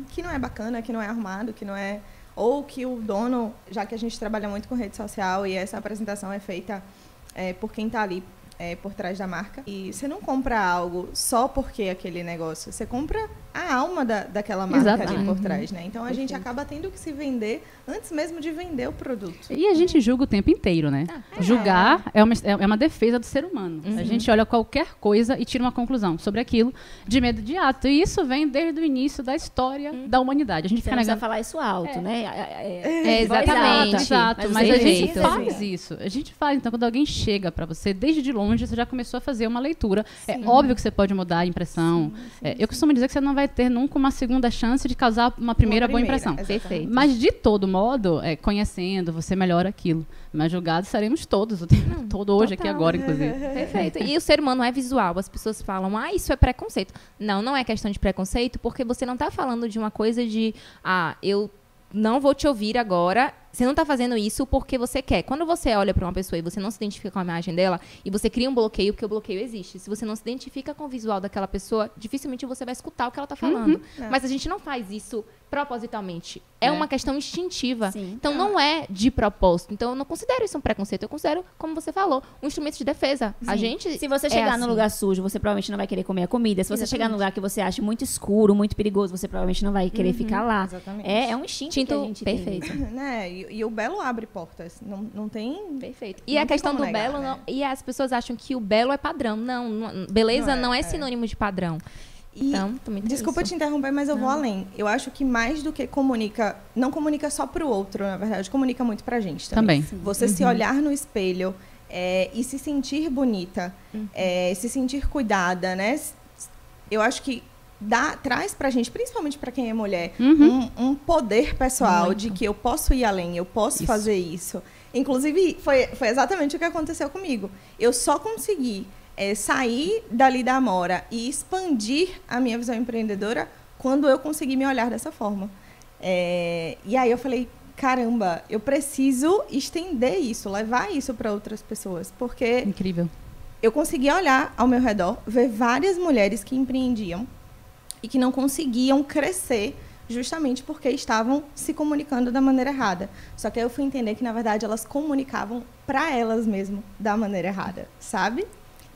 que não é bacana, que não é arrumado, que não é... Ou que o dono, já que a gente trabalha muito com rede social e essa apresentação é feita por quem está ali por trás da marca. E você não compra algo só porque aquele negócio. Você compra a alma daquela marca ali por trás, né? Então, a gente acaba tendo que se vender antes mesmo de vender o produto. E a gente julga o tempo inteiro, né? Julgar é uma defesa do ser humano. A gente olha qualquer coisa e tira uma conclusão sobre aquilo de imediato. E isso vem desde o início da história da humanidade. A gente fica negando falar isso alto, né? Exatamente. Exato, mas a gente faz isso. A gente faz. Então, quando alguém chega para você, desde de longe, você já começou a fazer uma leitura. É óbvio que você pode mudar a impressão. Eu costumo dizer que você não vai ter nunca uma segunda chance de causar uma primeira boa impressão. Perfeito. Mas, de todo modo, conhecendo, você melhora aquilo. Mas julgados seremos todos o tempo todo, hoje, aqui, agora, inclusive. Perfeito. E o ser humano é visual. As pessoas falam, isso é preconceito. Não é questão de preconceito, porque você não está falando de uma coisa de, eu não vou te ouvir agora. Você não está fazendo isso porque você quer. Quando você olha para uma pessoa e você não se identifica com a imagem dela, e você cria um bloqueio, porque o bloqueio existe. Se você não se identifica com o visual daquela pessoa, dificilmente você vai escutar o que ela está falando. Mas a gente não faz isso propositalmente. É uma questão instintiva. Sim. Então, não é de propósito. Então, eu não considero isso um preconceito. Eu considero, como você falou, um instrumento de defesa. Sim. A gente Se você chegar num lugar sujo, você provavelmente não vai querer comer a comida. Se você chegar num lugar que você acha muito escuro, muito perigoso, você provavelmente não vai querer ficar lá. Exatamente. É um instinto que a gente perfeito. tem. Né? E o belo abre portas. Não tem... Perfeito. E Não a tem questão como do negar, belo, né? e as pessoas acham que o belo é padrão. Beleza não é sinônimo de padrão. Então, também tem Desculpa isso. te interromper, mas eu vou além. Eu acho que mais do que comunica, não comunica só pro outro, na verdade, comunica muito pra gente também. Você se olhar no espelho e se sentir bonita, se sentir cuidada, né? Eu acho que traz pra gente, principalmente pra quem é mulher, um poder pessoal de que eu posso ir além, eu posso fazer isso. Inclusive, foi exatamente o que aconteceu comigo. Eu só consegui sair dali da Amora e expandir a minha visão empreendedora quando eu consegui me olhar dessa forma. E aí eu falei, caramba, eu preciso estender isso, levar isso para outras pessoas, porque Incrível. eu consegui olhar ao meu redor, ver várias mulheres que empreendiam e que não conseguiam crescer justamente porque estavam se comunicando da maneira errada. Só que aí eu fui entender que, na verdade, elas comunicavam para elas mesmas da maneira errada, sabe?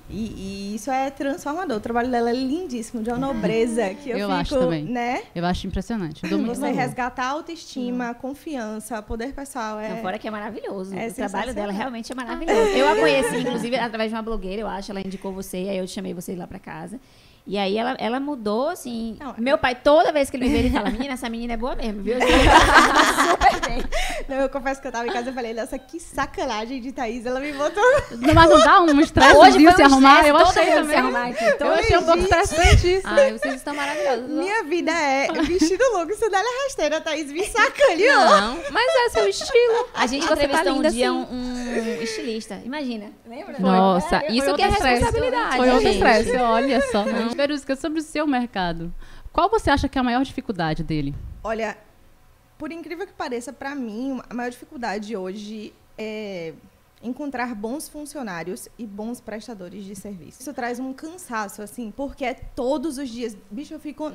E isso é transformador. O trabalho dela é lindíssimo, de uma nobreza que eu fico, acho também. Né? Eu acho impressionante. Eu dou muito Você valor. resgatar a autoestima, a confiança, poder pessoal. Não, fora que é maravilhoso. O trabalho sensacional. dela realmente é maravilhoso. Eu a conheci, inclusive, através de uma blogueira, eu acho. Ela indicou você, aí eu chamei você lá pra casa. E aí ela mudou, assim... Não, meu pai, toda vez que ele me vê, ele fala, menina, essa menina é boa mesmo, viu? Super bem. Não, eu confesso que eu tava em casa e falei, nossa, que sacanagem de Thaís, ela me botou... Mas não dá um estresse Hoje de foi se um arrumar? estresse, Eu todo achei mundo também. se arrumar aqui. Eu achei um pouco estressante isso. Ai, vocês estão maravilhosos. Minha vida é vestido longo, sandália rasteira, a Thaís me sacaneou. Não, mas é seu estilo. A gente Você entrevistou tá linda um dia assim. um estilista. Imagina. Lembra? Nossa, Foi isso que é outro estresse. responsabilidade. Foi outro gente. estresse, olha só. Verusca, sobre o seu mercado, qual você acha que é a maior dificuldade dele? Olha, por incrível que pareça, pra mim, a maior dificuldade hoje encontrar bons funcionários e bons prestadores de serviço. Isso traz um cansaço, assim, porque é todos os dias. Bicho, eu fico...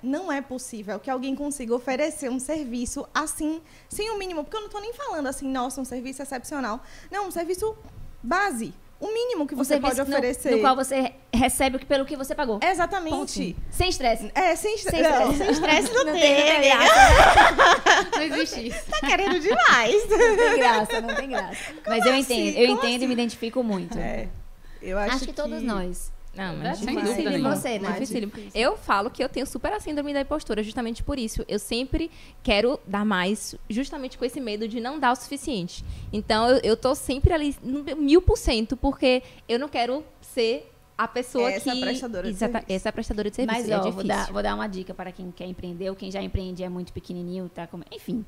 Não é possível que alguém consiga oferecer um serviço assim, sem o mínimo. Porque eu não estou nem falando assim, nossa, um serviço excepcional. Não, um serviço base. O mínimo que você pode oferecer. No qual você recebe pelo que você pagou. Exatamente. Ponto. Sem estresse. Sem estresse. Sem estresse não tem. Não existe isso. Tá querendo demais. Não tem graça. Mas eu entendo e me identifico muito. Eu acho que todos nós. Não, mas sem dúvida E nenhuma. você, né? Dificílimo. Eu falo que eu tenho super a síndrome da impostora, justamente por isso. Eu sempre quero dar mais, justamente com esse medo de não dar o suficiente. Então, eu tô sempre ali no 1000%, porque eu não quero ser a pessoa essa prestadora de serviço. Essa é a prestadora de serviço. Mas, é ó, difícil. vou dar uma dica para quem quer empreender, ou quem já empreende é muito pequenininho, tá? Enfim,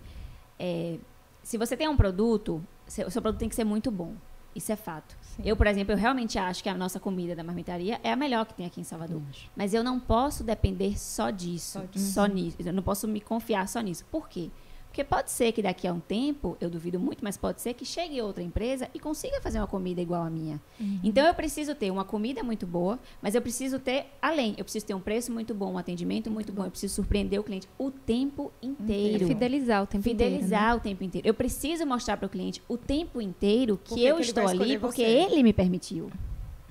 se você tem um produto, o seu produto tem que ser muito bom. Isso é fato. Sim. Eu, por exemplo, eu realmente acho que a nossa comida da marmitaria é a melhor que tem aqui em Salvador. Mas eu não posso depender só disso, só nisso. Eu não posso me confiar só nisso. Por quê? Porque pode ser que daqui a um tempo, eu duvido muito, mas pode ser que chegue outra empresa e consiga fazer uma comida igual a minha. Então, eu preciso ter uma comida muito boa, mas eu preciso ter além. Eu preciso ter um preço muito bom, um atendimento muito bom. Eu preciso surpreender o cliente o tempo inteiro. E fidelizar o tempo inteiro. O tempo inteiro. Eu preciso mostrar para o cliente o tempo inteiro que Por eu que ele estou vai ali escolher porque você? ele me permitiu.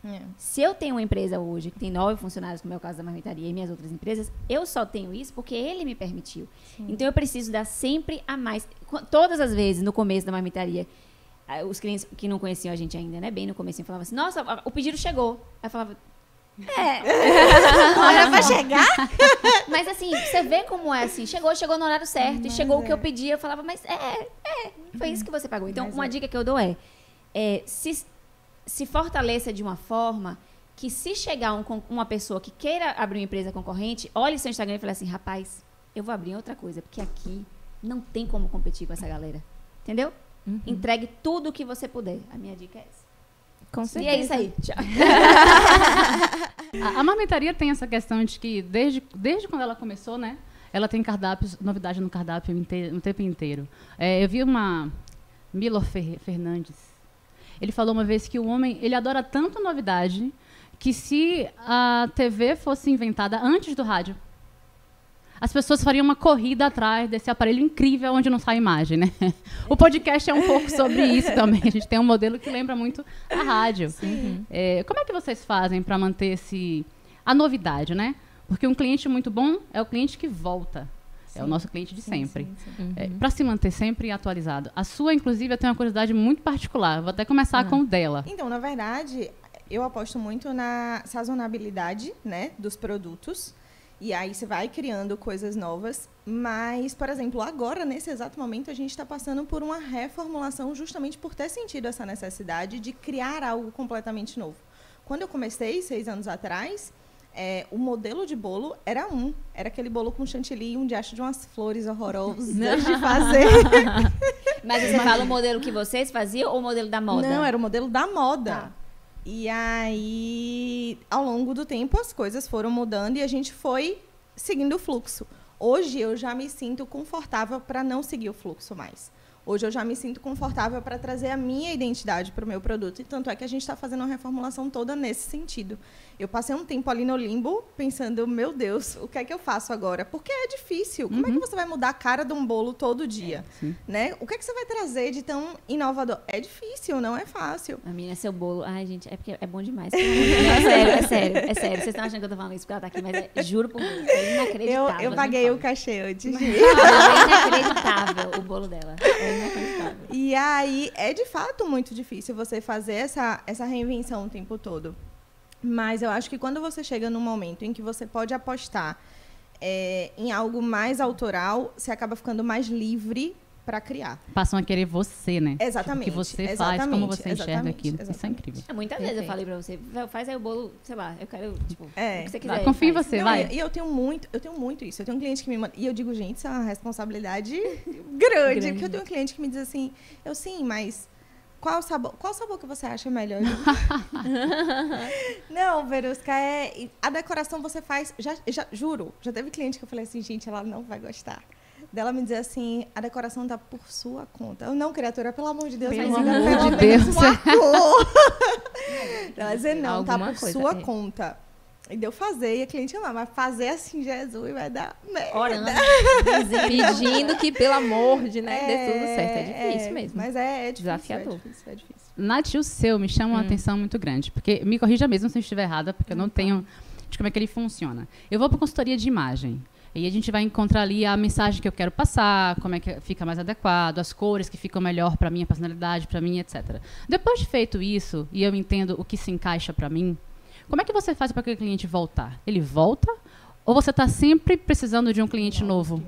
É. Se eu tenho uma empresa hoje que tem 9 funcionários, como é o caso da marmitaria e minhas outras empresas, eu só tenho isso porque ele me permitiu. Então, eu preciso dar sempre a mais. Todas as vezes, no começo da marmitaria, os clientes que não conheciam a gente ainda, né, bem no começo, falavam assim, nossa, o pedido chegou. Aí eu falava, Não era pra chegar? mas assim, você vê como é assim, chegou no horário certo, e chegou o que eu pedi, eu falava, mas foi isso que você pagou. Então, uma dica que eu dou se fortaleça de uma forma que, se chegar uma pessoa que queira abrir uma empresa concorrente, olhe seu Instagram e fale assim, rapaz, eu vou abrir outra coisa, porque aqui não tem como competir com essa galera. Entendeu? Entregue tudo o que você puder. A minha dica é essa. Com E certeza. é isso aí. Tchau. A marmitaria tem essa questão de que, desde quando ela começou, né? Ela tem cardápios, novidade no cardápio o tempo inteiro. Eu vi uma... Milo Fernandes. Ele falou uma vez que o homem, ele adora tanto novidade que, se a TV fosse inventada antes do rádio, as pessoas fariam uma corrida atrás desse aparelho incrível onde não sai imagem, né? O podcast é um pouco sobre isso também. A gente tem um modelo que lembra muito a rádio. Como é que vocês fazem para manter a novidade, né? Porque um cliente muito bom é o cliente que volta. É o nosso cliente de sempre. Para se manter sempre atualizado. A sua, inclusive, eu tenho uma curiosidade muito particular. Vou até começar com o dela. Então, na verdade, eu aposto muito na sazonabilidade, né, dos produtos. E aí você vai criando coisas novas. Mas, por exemplo, agora, nesse exato momento, a gente está passando por uma reformulação justamente por ter sentido essa necessidade de criar algo completamente novo. Quando eu comecei, 6 anos atrás... o modelo de bolo era aquele bolo com chantilly e um diacho de umas flores horrorosas de fazer. Mas você fala o modelo que vocês faziam ou o modelo da moda? Não, era o modelo da moda. Tá. E aí, ao longo do tempo, as coisas foram mudando e a gente foi seguindo o fluxo. Hoje, eu já me sinto confortável para não seguir o fluxo mais. Hoje eu já me sinto confortável para trazer a minha identidade para o meu produto. E tanto é que a gente está fazendo uma reformulação toda nesse sentido. Eu passei um tempo ali no limbo, pensando, meu Deus, o que é que eu faço agora? Porque é difícil. Como é que você vai mudar a cara de um bolo todo dia? Né? O que é que você vai trazer de tão inovador? É difícil, não é fácil. A minha é seu bolo. Ai, gente, é porque é bom demais. Não, é sério. Vocês estão achando que eu tô falando isso porque ela tá aqui, mas juro por Deus, é inacreditável. Eu paguei o cachê antes de ir. É inacreditável o bolo dela. É inacreditável. E aí, é de fato muito difícil você fazer essa reinvenção o tempo todo. Mas eu acho que quando você chega num momento em que você pode apostar em algo mais autoral, você acaba ficando mais livre para criar. Passam a querer você, né? Exatamente. O que você faz, como você enxerga aquilo. Isso é incrível. Muitas vezes eu falei pra você, faz aí o bolo, sei lá, eu quero, tipo, o que você quiser. Confia em você, vai. E eu tenho muito isso. Eu tenho um cliente que me manda... E eu digo, gente, isso é uma responsabilidade grande. Porque eu tenho um cliente que me diz assim, sim, mas... Qual sabor que você acha melhor? Não, Verusca, a decoração você faz... Juro, já teve cliente que eu falei assim, gente, ela não vai gostar. dela me dizer assim, a decoração tá por sua conta. Eu não, criatura, pelo amor de Deus, Pelo mas ainda amor de pelo menos Deus. uma cor. Ela dizer, não, tá Alguma por coisa, sua é. conta. E deu fazer, e a cliente amar, mas fazer assim, Jesus, vai dar merda. Orando. Pedindo que, pelo amor de, né, dê tudo certo. É difícil mesmo. Mas é difícil. Desafiador. É difícil. Nath, o seu me chama uma atenção muito grande. Porque, me corrija mesmo se eu estiver errada, porque eu não tenho de como é que ele funciona. Eu vou para consultoria de imagem. E aí a gente vai encontrar ali a mensagem que eu quero passar, como é que fica mais adequado, as cores que ficam melhor para minha personalidade, para mim, etc. Depois de feito isso, e eu entendo o que se encaixa para mim, como é que você faz para aquele cliente voltar? Ele volta? Ou você está sempre precisando de um cliente novo?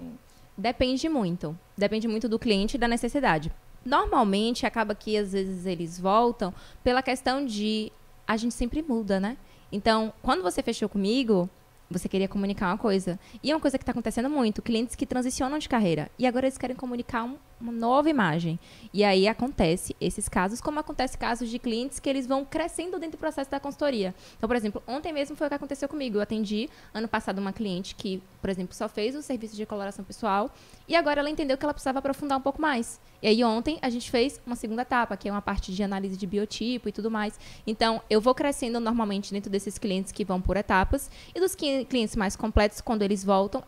Depende muito. Depende muito do cliente e da necessidade. Normalmente, acaba que, às vezes, eles voltam pela questão de a gente sempre muda, né? Então, quando você fechou comigo, você queria comunicar uma coisa. E é uma coisa que está acontecendo muito. Clientes que transicionam de carreira. E agora eles querem comunicar uma nova imagem. E aí acontece esses casos, como acontece casos de clientes que eles vão crescendo dentro do processo da consultoria. Então, por exemplo, ontem mesmo foi o que aconteceu comigo. Eu atendi, ano passado, uma cliente que, por exemplo, só fez o serviço de coloração pessoal. E agora ela entendeu que ela precisava aprofundar um pouco mais. E aí ontem a gente fez uma segunda etapa, que é uma parte de análise de biotipo e tudo mais. Então, eu vou crescendo normalmente dentro desses clientes que vão por etapas. E dos clientes mais completos, quando eles voltam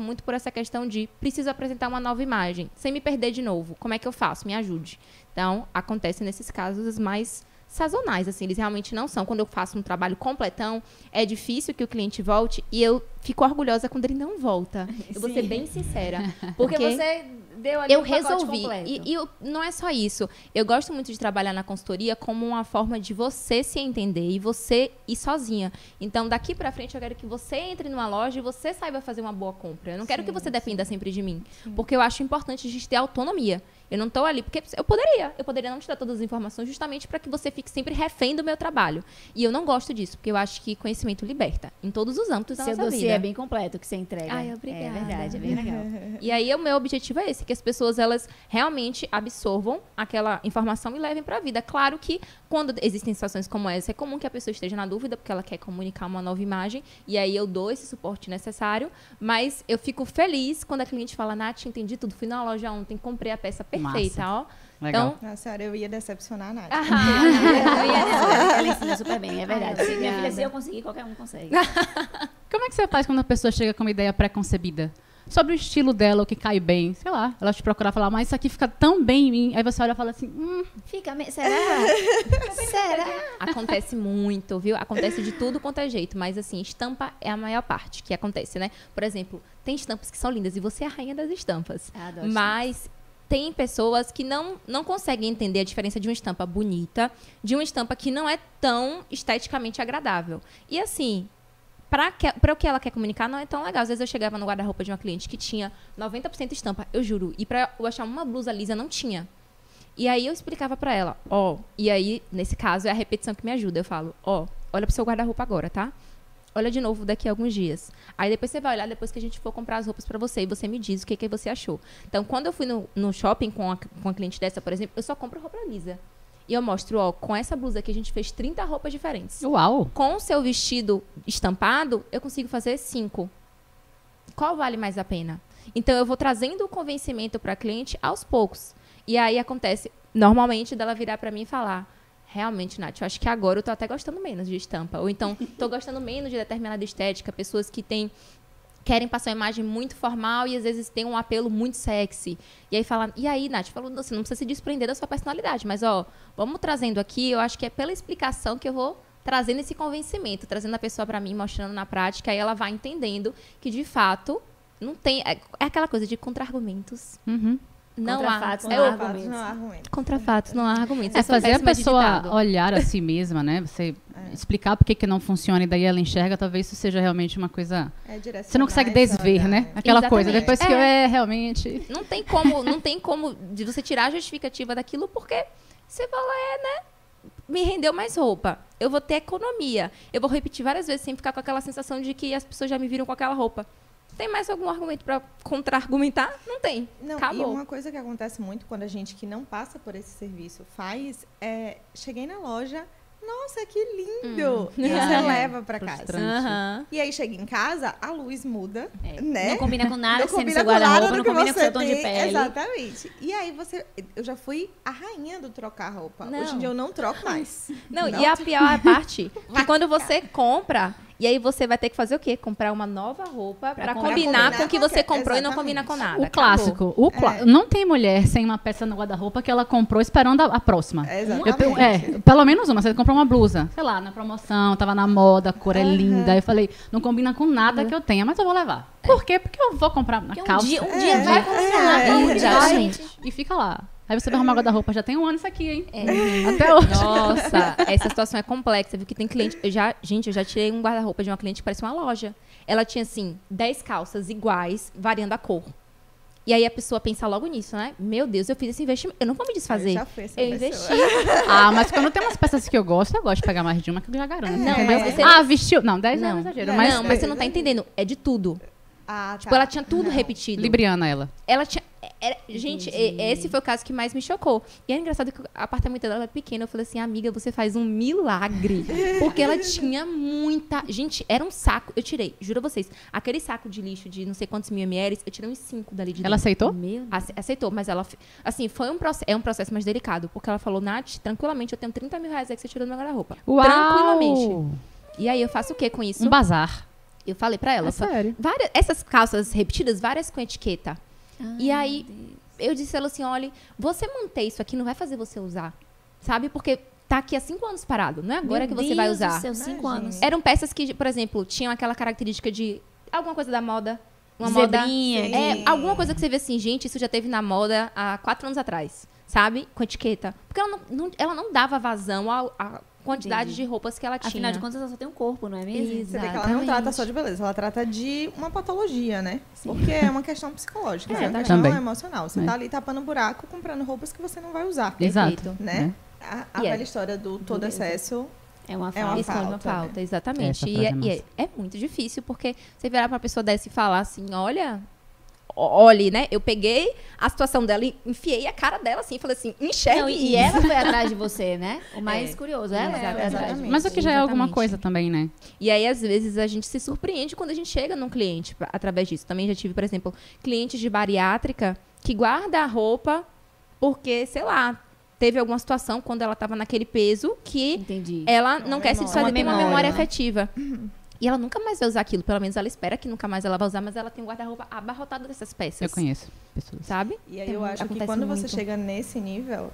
muito por essa questão de preciso apresentar uma nova imagem, sem me perder de novo. Como é que eu faço? Me ajude. Então, acontece nesses casos mais sazonais, assim, eles realmente não são. Quando eu faço um trabalho completão, é difícil que o cliente volte e eu fico orgulhosa quando ele não volta. Eu vou ser bem sincera. Porque você deu ali eu um pacote resolvi. completo. E não é só isso. Eu gosto muito de trabalhar na consultoria como uma forma de você se entender e você ir sozinha. Então, daqui pra frente, eu quero que você entre numa loja e você saiba fazer uma boa compra. Eu não quero que você dependa sempre de mim. Porque eu acho importante a gente ter autonomia. Eu não tô ali, porque eu poderia não te dar todas as informações justamente para que você fique sempre refém do meu trabalho. E eu não gosto disso, porque eu acho que conhecimento liberta, em todos os âmbitos da Seu nossa dossiê vida. é bem completo que você entrega. Ai, obrigada. É verdade, é bem legal. E aí, o meu objetivo é esse, que as pessoas, elas realmente absorvam aquela informação e levem para a vida. Claro que, quando existem situações como essa, é comum que a pessoa esteja na dúvida, porque ela quer comunicar uma nova imagem, e aí eu dou esse suporte necessário, mas eu fico feliz quando a cliente fala, Nath, entendi tudo, fui na loja ontem, comprei a peça perfeita, Massa. ó. Legal. Então, Nossa senhora, eu ia decepcionar a Nath. Ela ensina super bem, é verdade. Se minha filha, se eu conseguir, qualquer um consegue. Como é que você faz quando a pessoa chega com uma ideia pré-concebida? Sobre o estilo dela, o que cai bem, sei lá, ela te procurar falar, mas isso aqui fica tão bem em mim. Aí você olha e fala assim, Será? Será? acontece muito, viu? Acontece de tudo quanto é jeito, mas assim, estampa é a maior parte que acontece, né? Por exemplo, tem estampas que são lindas e você é a rainha das estampas. Adoro Mas tem pessoas que não conseguem entender a diferença de uma estampa bonita de uma estampa que não é tão esteticamente agradável. E assim, para o que ela quer comunicar não é tão legal. Às vezes eu chegava no guarda-roupa de uma cliente que tinha 90% estampa, eu juro, e para eu achar uma blusa lisa não tinha. E aí eu explicava para ela, e aí nesse caso é a repetição que me ajuda. Eu falo, olha pro seu guarda-roupa agora, tá? Olha de novo daqui a alguns dias. Aí depois você vai olhar depois que a gente for comprar as roupas para você e você me diz o que você achou. Então, quando eu fui no shopping com a cliente dessa, por exemplo, eu só compro roupa lisa. E eu mostro, com essa blusa aqui a gente fez 30 roupas diferentes. uau! Com o seu vestido estampado, eu consigo fazer 5. Qual vale mais a pena? Então, eu vou trazendo o convencimento para a cliente aos poucos. E aí acontece, normalmente, dela virar para mim e falar, realmente, Nath, eu acho que agora eu tô até gostando menos de estampa. Ou então, tô gostando menos de determinada estética. Pessoas que querem passar uma imagem muito formal e às vezes tem um apelo muito sexy. E aí fala, e aí, Nath, falou, você não precisa se desprender da sua personalidade, mas vamos trazendo aqui, eu acho que é pela explicação que eu vou trazendo esse convencimento, trazendo a pessoa para mim, mostrando na prática, aí ela vai entendendo que de fato não tem, é aquela coisa de contra-argumentos. Uhum. Não Contra há fatos, não eu- há argumentos. Não há argumento. Contra fatos, não há argumentos. É Eu sou fazer a péssima de pessoa ditado. olhar a si mesma, né? Você explicar por que não funciona e daí ela enxerga, talvez isso seja realmente uma coisa... É direcionar Você não consegue e desver, olhar, né? Aquela coisa. Exatamente. Depois que realmente... Não tem como de você tirar a justificativa daquilo, porque você fala, né? Me rendeu mais roupa. Eu vou ter economia. Eu vou repetir várias vezes sem ficar com aquela sensação de que as pessoas já me viram com aquela roupa. Tem mais algum argumento para contra-argumentar? Não tem. Não, e Acabou. uma coisa que acontece muito quando a gente que não passa por esse serviço faz é... Cheguei na loja, nossa, que lindo! E você leva pra casa. Aham. E aí chega em casa, a luz muda, É. né? Não combina com nada, Não sendo combina seu com nada guarda-roupa, do não que combina com você seu tom de tem. pele. Exatamente. E aí eu já fui a rainha do trocar roupa. Não. Hoje em dia eu não troco mais. Não, e a pior parte, que quando você compra, e aí você vai ter que fazer o quê? Comprar uma nova roupa pra combinar com o que você comprou e não combina com nada. O Acabou. clássico. Não tem mulher sem uma peça no guarda-roupa que ela comprou esperando a próxima. Exatamente. Pelo menos uma. Você comprou uma blusa, sei lá, na promoção, tava na moda, a cor é linda. Aí eu falei, não combina com nada que eu tenha, mas eu vou levar. Por quê? Porque eu vou comprar na Porque calça. um dia vai funcionar. exatamente. E fica lá. Aí você vai arrumar guarda-roupa, já tem um ano isso aqui, hein? Até hoje. Nossa, essa situação é complexa, viu? Que tem cliente. Eu já tirei um guarda-roupa de uma cliente que parecia uma loja. Ela tinha, assim, 10 calças iguais, variando a cor. E aí a pessoa pensa logo nisso, né? Meu Deus, eu fiz esse investimento. Eu não vou me desfazer. Eu já fui essa Eu pessoa. investi. Mas quando tem umas peças que eu gosto de pegar mais de uma que eu já garanto. Não, entendeu? mas você Vestiu. Não, 10 é um exagero. Mas Não, mas você não tá entendendo. É de tudo. Ah, Tipo, ela tinha tudo repetido. Libriana ela. Ela tinha. Gente, esse foi o caso que mais me chocou. E é engraçado que o apartamento dela era pequeno. Eu falei assim, amiga, você faz um milagre. Porque ela tinha muita. Gente, era um saco. Eu tirei, juro a vocês. Aquele saco de lixo de não sei quantos mil ml, eu tirei uns 5 dali de dentro. Ela aceitou? Aceitou, mas ela. Assim, foi um processo mais delicado. Porque ela falou, Nath, tranquilamente, eu tenho 30 mil reais aí que você tirou do meu guarda-roupa. Uau! Tranquilamente. E aí eu faço o quê com isso? Um bazar. Eu falei pra ela. Sério? Essas calças repetidas, várias com etiqueta. E aí, eu disse a ela assim, olha, você manter isso aqui não vai fazer você usar, sabe? Porque tá aqui há 5 anos parado, não é agora que você vai usar. Seus 5 anos. Eram peças que, por exemplo, tinham aquela característica de alguma coisa da moda. Uma Zebrinha, moda. Alguma coisa que você vê assim, gente, isso já teve na moda há 4 anos atrás, sabe? Com etiqueta. Porque ela não dava vazão à quantidade de roupas que ela tinha. Afinal de contas, ela só tem um corpo, não é mesmo? Você vê que ela não trata só de beleza, ela trata de uma patologia, né? Porque é uma questão psicológica, é uma questão também. emocional. Você tá ali tapando buraco, comprando roupas que você não vai usar. Exato. Né? A velha história do todo excesso É uma falta. Isso é uma falta, né? exatamente. Essa frase é É muito difícil, porque você virar pra uma pessoa dessa e falar assim, olhe, né? Eu peguei a situação dela e enfiei a cara dela assim, falei assim, enxergue. Não, e ela foi atrás de você, né? O mais curioso, ela foi atrás de você. Mas o que já é alguma Exatamente. coisa também, né? E aí, às vezes, a gente se surpreende quando a gente chega num cliente através disso. Também já tive, por exemplo, clientes de bariátrica que guarda a roupa porque, sei lá, teve alguma situação quando ela estava naquele peso que Entendi. ela não quer se desfazer, tem uma memória né? afetiva. E ela nunca mais vai usar aquilo. Pelo menos ela espera que nunca mais ela vai usar, mas ela tem um guarda-roupa abarrotado dessas peças. Eu conheço pessoas. Sabe? E aí eu acho que Acontece quando você muito. chega nesse nível,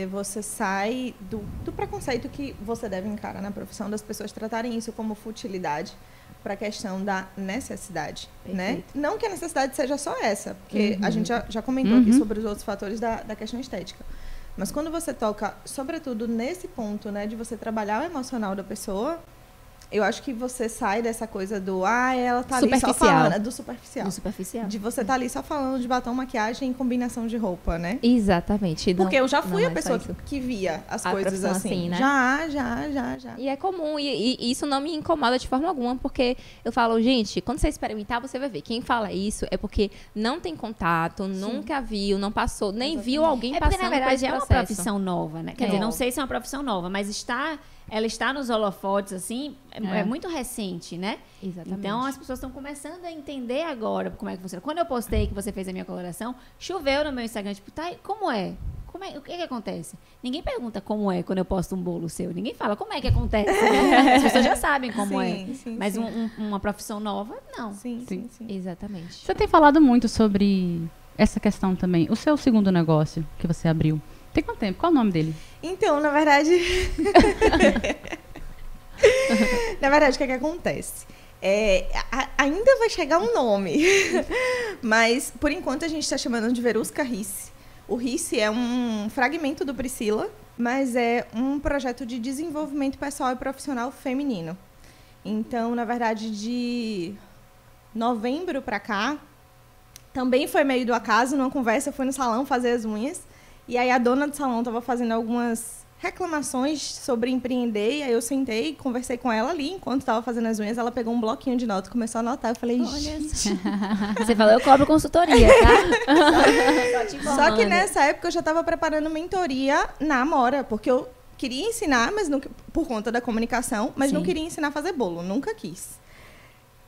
você sai do preconceito que você deve encarar na profissão das pessoas tratarem isso como futilidade para a questão da necessidade, né? Não que a necessidade seja só essa, porque a gente já comentou aqui sobre os outros fatores da questão estética. Mas quando você toca, sobretudo nesse ponto, né, de você trabalhar o emocional da pessoa, eu acho que você sai dessa coisa do ela tá ali só falando, do superficial. No superficial. De você tá ali só falando de batom, maquiagem e combinação de roupa, né? Exatamente. Porque eu já fui não a é pessoa só isso. que via as A coisas profissão assim. assim, né? Já. E é comum, e isso não me incomoda de forma alguma, porque eu falo, gente, quando você experimentar, você vai ver. Quem fala isso é porque não tem contato, nunca viu, não passou, nem viu alguém É porque, passando na verdade, por esse é uma processo. profissão nova, né? Quer dizer, não sei se é uma profissão nova, mas ela está nos holofotes, assim, é muito recente, né? Exatamente. Então, as pessoas estão começando a entender agora como é que funciona. Quando eu postei que você fez a minha coloração, choveu no meu Instagram, tipo, tá, como é? O que acontece? Ninguém pergunta como é quando eu posto um bolo seu. Ninguém fala como é que acontece. As pessoas já sabem como mas uma profissão nova, não. Sim. Exatamente. Você tem falado muito sobre essa questão também. O seu segundo negócio que você abriu, tem quanto tempo? Qual é o nome dele? Então, na verdade... o que é que acontece? Ainda vai chegar um nome. Mas, por enquanto, a gente está chamando de Verusca Risse. O Risse é um fragmento do Priscila, mas é um projeto de desenvolvimento pessoal e profissional feminino. Então, na verdade, de novembro para cá, também foi meio do acaso, numa conversa, eu fui no salão fazer as unhas, e aí a dona do salão estava fazendo algumas reclamações sobre empreender, e aí eu sentei, conversei com ela ali, enquanto estava fazendo as unhas, ela pegou um bloquinho de notas, começou a anotar, eu falei, olha só. Você falou, eu cobro consultoria, tá? Só que nessa época eu já estava preparando mentoria na Amora, porque eu queria ensinar, mas não, por conta da comunicação, mas não Sim. queria ensinar a fazer bolo, nunca quis.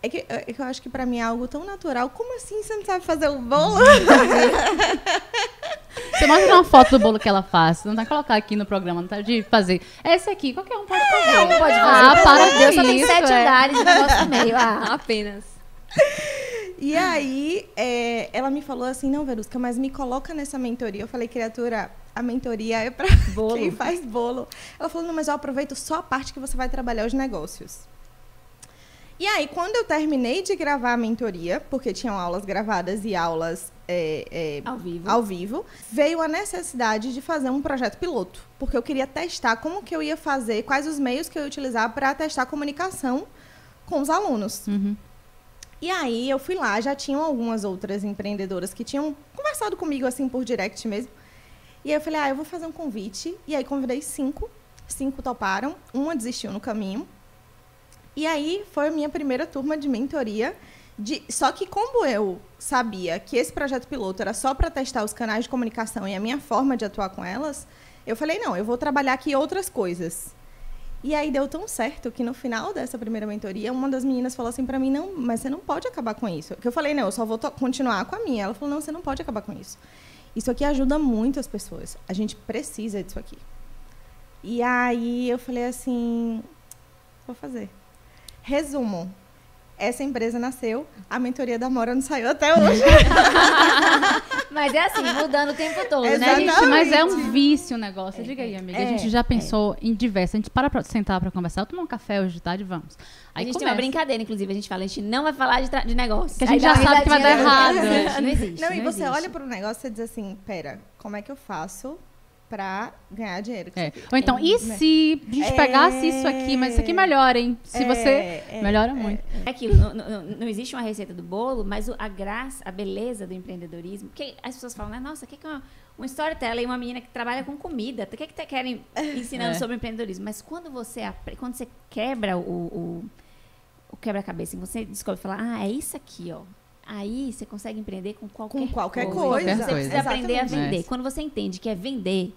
É que eu acho que pra mim é algo tão natural. Como assim você não sabe fazer o bolo? Você mostra uma foto do bolo que ela faz. Não vai colocar aqui no programa, não tá de fazer. É esse aqui, qualquer um pode fazer. Não pode fazer. Ah, Pelo para amor de Deus, só tem isso, 7 andares e negócio no meio. Ah, Apenas. E aí, ela me falou assim, não, Verusca, mas me coloca nessa mentoria. Eu falei, criatura, a mentoria é pra Bolo. quem faz bolo. Ela falou, não, mas eu aproveito só a parte que você vai trabalhar os negócios. E aí, quando eu terminei de gravar a mentoria, porque tinham aulas gravadas e aulas ao vivo. Veio a necessidade de fazer um projeto piloto. Porque eu queria testar como que eu ia fazer, quais os meios que eu ia utilizar para testar a comunicação com os alunos. Uhum. E aí, eu fui lá, já tinham algumas outras empreendedoras que tinham conversado comigo, assim, por direct mesmo. E aí, eu falei, eu vou fazer um convite. E aí, convidei 5. 5 toparam. Uma desistiu no caminho. E aí, foi a minha primeira turma de mentoria. Só que como eu sabia que esse projeto piloto era só para testar os canais de comunicação e a minha forma de atuar com elas, eu falei, não, eu vou trabalhar aqui outras coisas. E aí deu tão certo que no final dessa primeira mentoria, uma das meninas falou assim para mim, não, mas você não pode acabar com isso. Que eu falei, não, eu só vou continuar com a minha. Ela falou, não, você não pode acabar com isso. Isso aqui ajuda muito as pessoas. A gente precisa disso aqui. E aí eu falei assim, vou fazer. Resumo. Essa empresa nasceu, a mentoria da Amora não saiu até hoje. Mas é assim, mudando o tempo todo, né, Exatamente. gente? Mas é um vício o negócio. Diga aí, amiga. A gente já pensou em diversas. A gente para pra sentar pra conversar. Eu tomar um café hoje de tarde, vamos. A Aí gente tem uma começa. brincadeira, inclusive, a gente fala, a gente não vai falar de negócio. Que a gente Aí dá já uma sabe que vai dar risadinha, errado. Não existe. Não, e você existe. olha para o negócio e diz assim, pera, como é que eu faço para ganhar dinheiro? com É. isso aqui? Ou então, e se a gente pegasse isso aqui, mas isso aqui melhora, hein? Se você melhora muito. É aquilo, não existe uma receita do bolo, mas a graça, a beleza do empreendedorismo, porque as pessoas falam, né, nossa, o que é um storyteller e uma menina que trabalha com comida, o que querem ensinando sobre empreendedorismo? Mas quando você quebra o quebra-cabeça, e você descobre e fala, é isso aqui, ó. Aí você consegue empreender com qualquer coisa. Qualquer Você precisa coisa. aprender a vender. É. Quando você entende que é vender,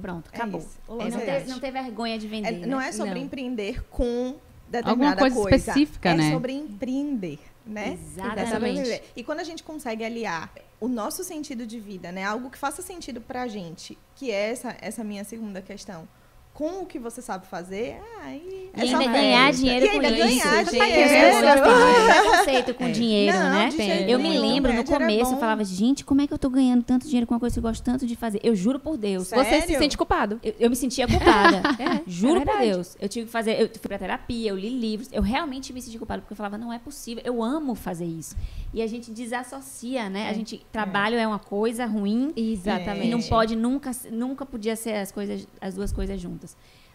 pronto, acabou. isso. O lance é esse. Não ter vergonha de vender. Não né? é sobre Não. empreender com Alguma determinada coisa específica, né? É sobre empreender, né? Exatamente. É sobre empreender. E quando a gente consegue aliar o nosso sentido de vida, né? Algo que faça sentido pra gente, que é essa minha segunda questão, com o que você sabe fazer, aí E ainda ganhar dinheiro E com ainda isso. ganhar gente. As dinheiro. pessoas têm muito preconceito com dinheiro, Não, né? de jeito Eu me nenhum. lembro, no Ganhar dinheiro é começo, eu bom. falava, gente, como é que eu tô ganhando tanto dinheiro com uma coisa que eu gosto tanto de fazer? Eu juro por Deus. Sério? Você se sente culpado. Eu me sentia culpada. Juro por verdade. Deus. Eu tive que fazer. Eu fui pra terapia, eu li livros. Eu realmente me senti culpada, porque eu falava, não é possível. Eu amo fazer isso. E a gente desassocia, né? A gente. Trabalho é uma coisa ruim. Exatamente. E não pode, nunca podia ser as duas coisas juntas.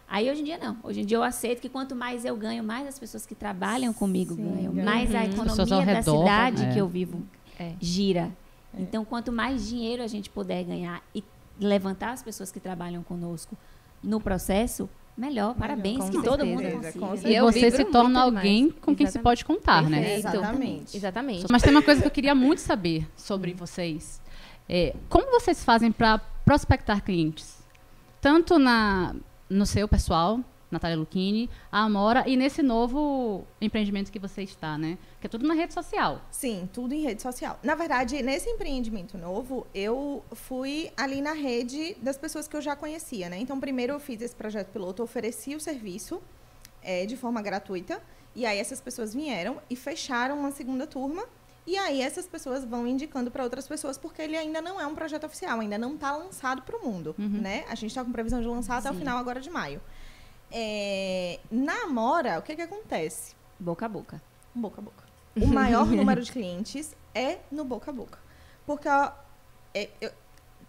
Aí hoje em dia não. Hoje em dia eu aceito que quanto mais eu ganho, mais as pessoas que trabalham comigo ganham. Mais a Pessoas ao economia da redor, cidade né? que eu vivo gira. Então, quanto mais dinheiro a gente puder ganhar e levantar as pessoas que trabalham conosco no processo, melhor. Parabéns, com que todo mundo certeza, consiga. com E certeza. Eu você se vibro torna muito alguém demais. com quem se Exatamente. pode contar, né? Perfeito. Exatamente. Exatamente. Mas tem uma coisa que eu queria muito saber sobre vocês. Como vocês fazem para prospectar clientes? Tanto no seu pessoal, Natália Lucchini, a Amora, e nesse novo empreendimento que você está, né? Que é tudo na rede social. Sim, tudo em rede social. Na verdade, nesse empreendimento novo, eu fui ali na rede das pessoas que eu já conhecia, né? Então, primeiro eu fiz esse projeto piloto, ofereci o serviço de forma gratuita, e aí essas pessoas vieram e fecharam uma segunda turma, e aí essas pessoas vão indicando para outras pessoas, porque ele ainda não é um projeto oficial, ainda não está lançado para o mundo, né? A gente está com previsão de lançar até o final agora de maio. Na Amora, o que acontece? Boca a boca. Boca a boca. O maior número de clientes é no boca a boca. Porque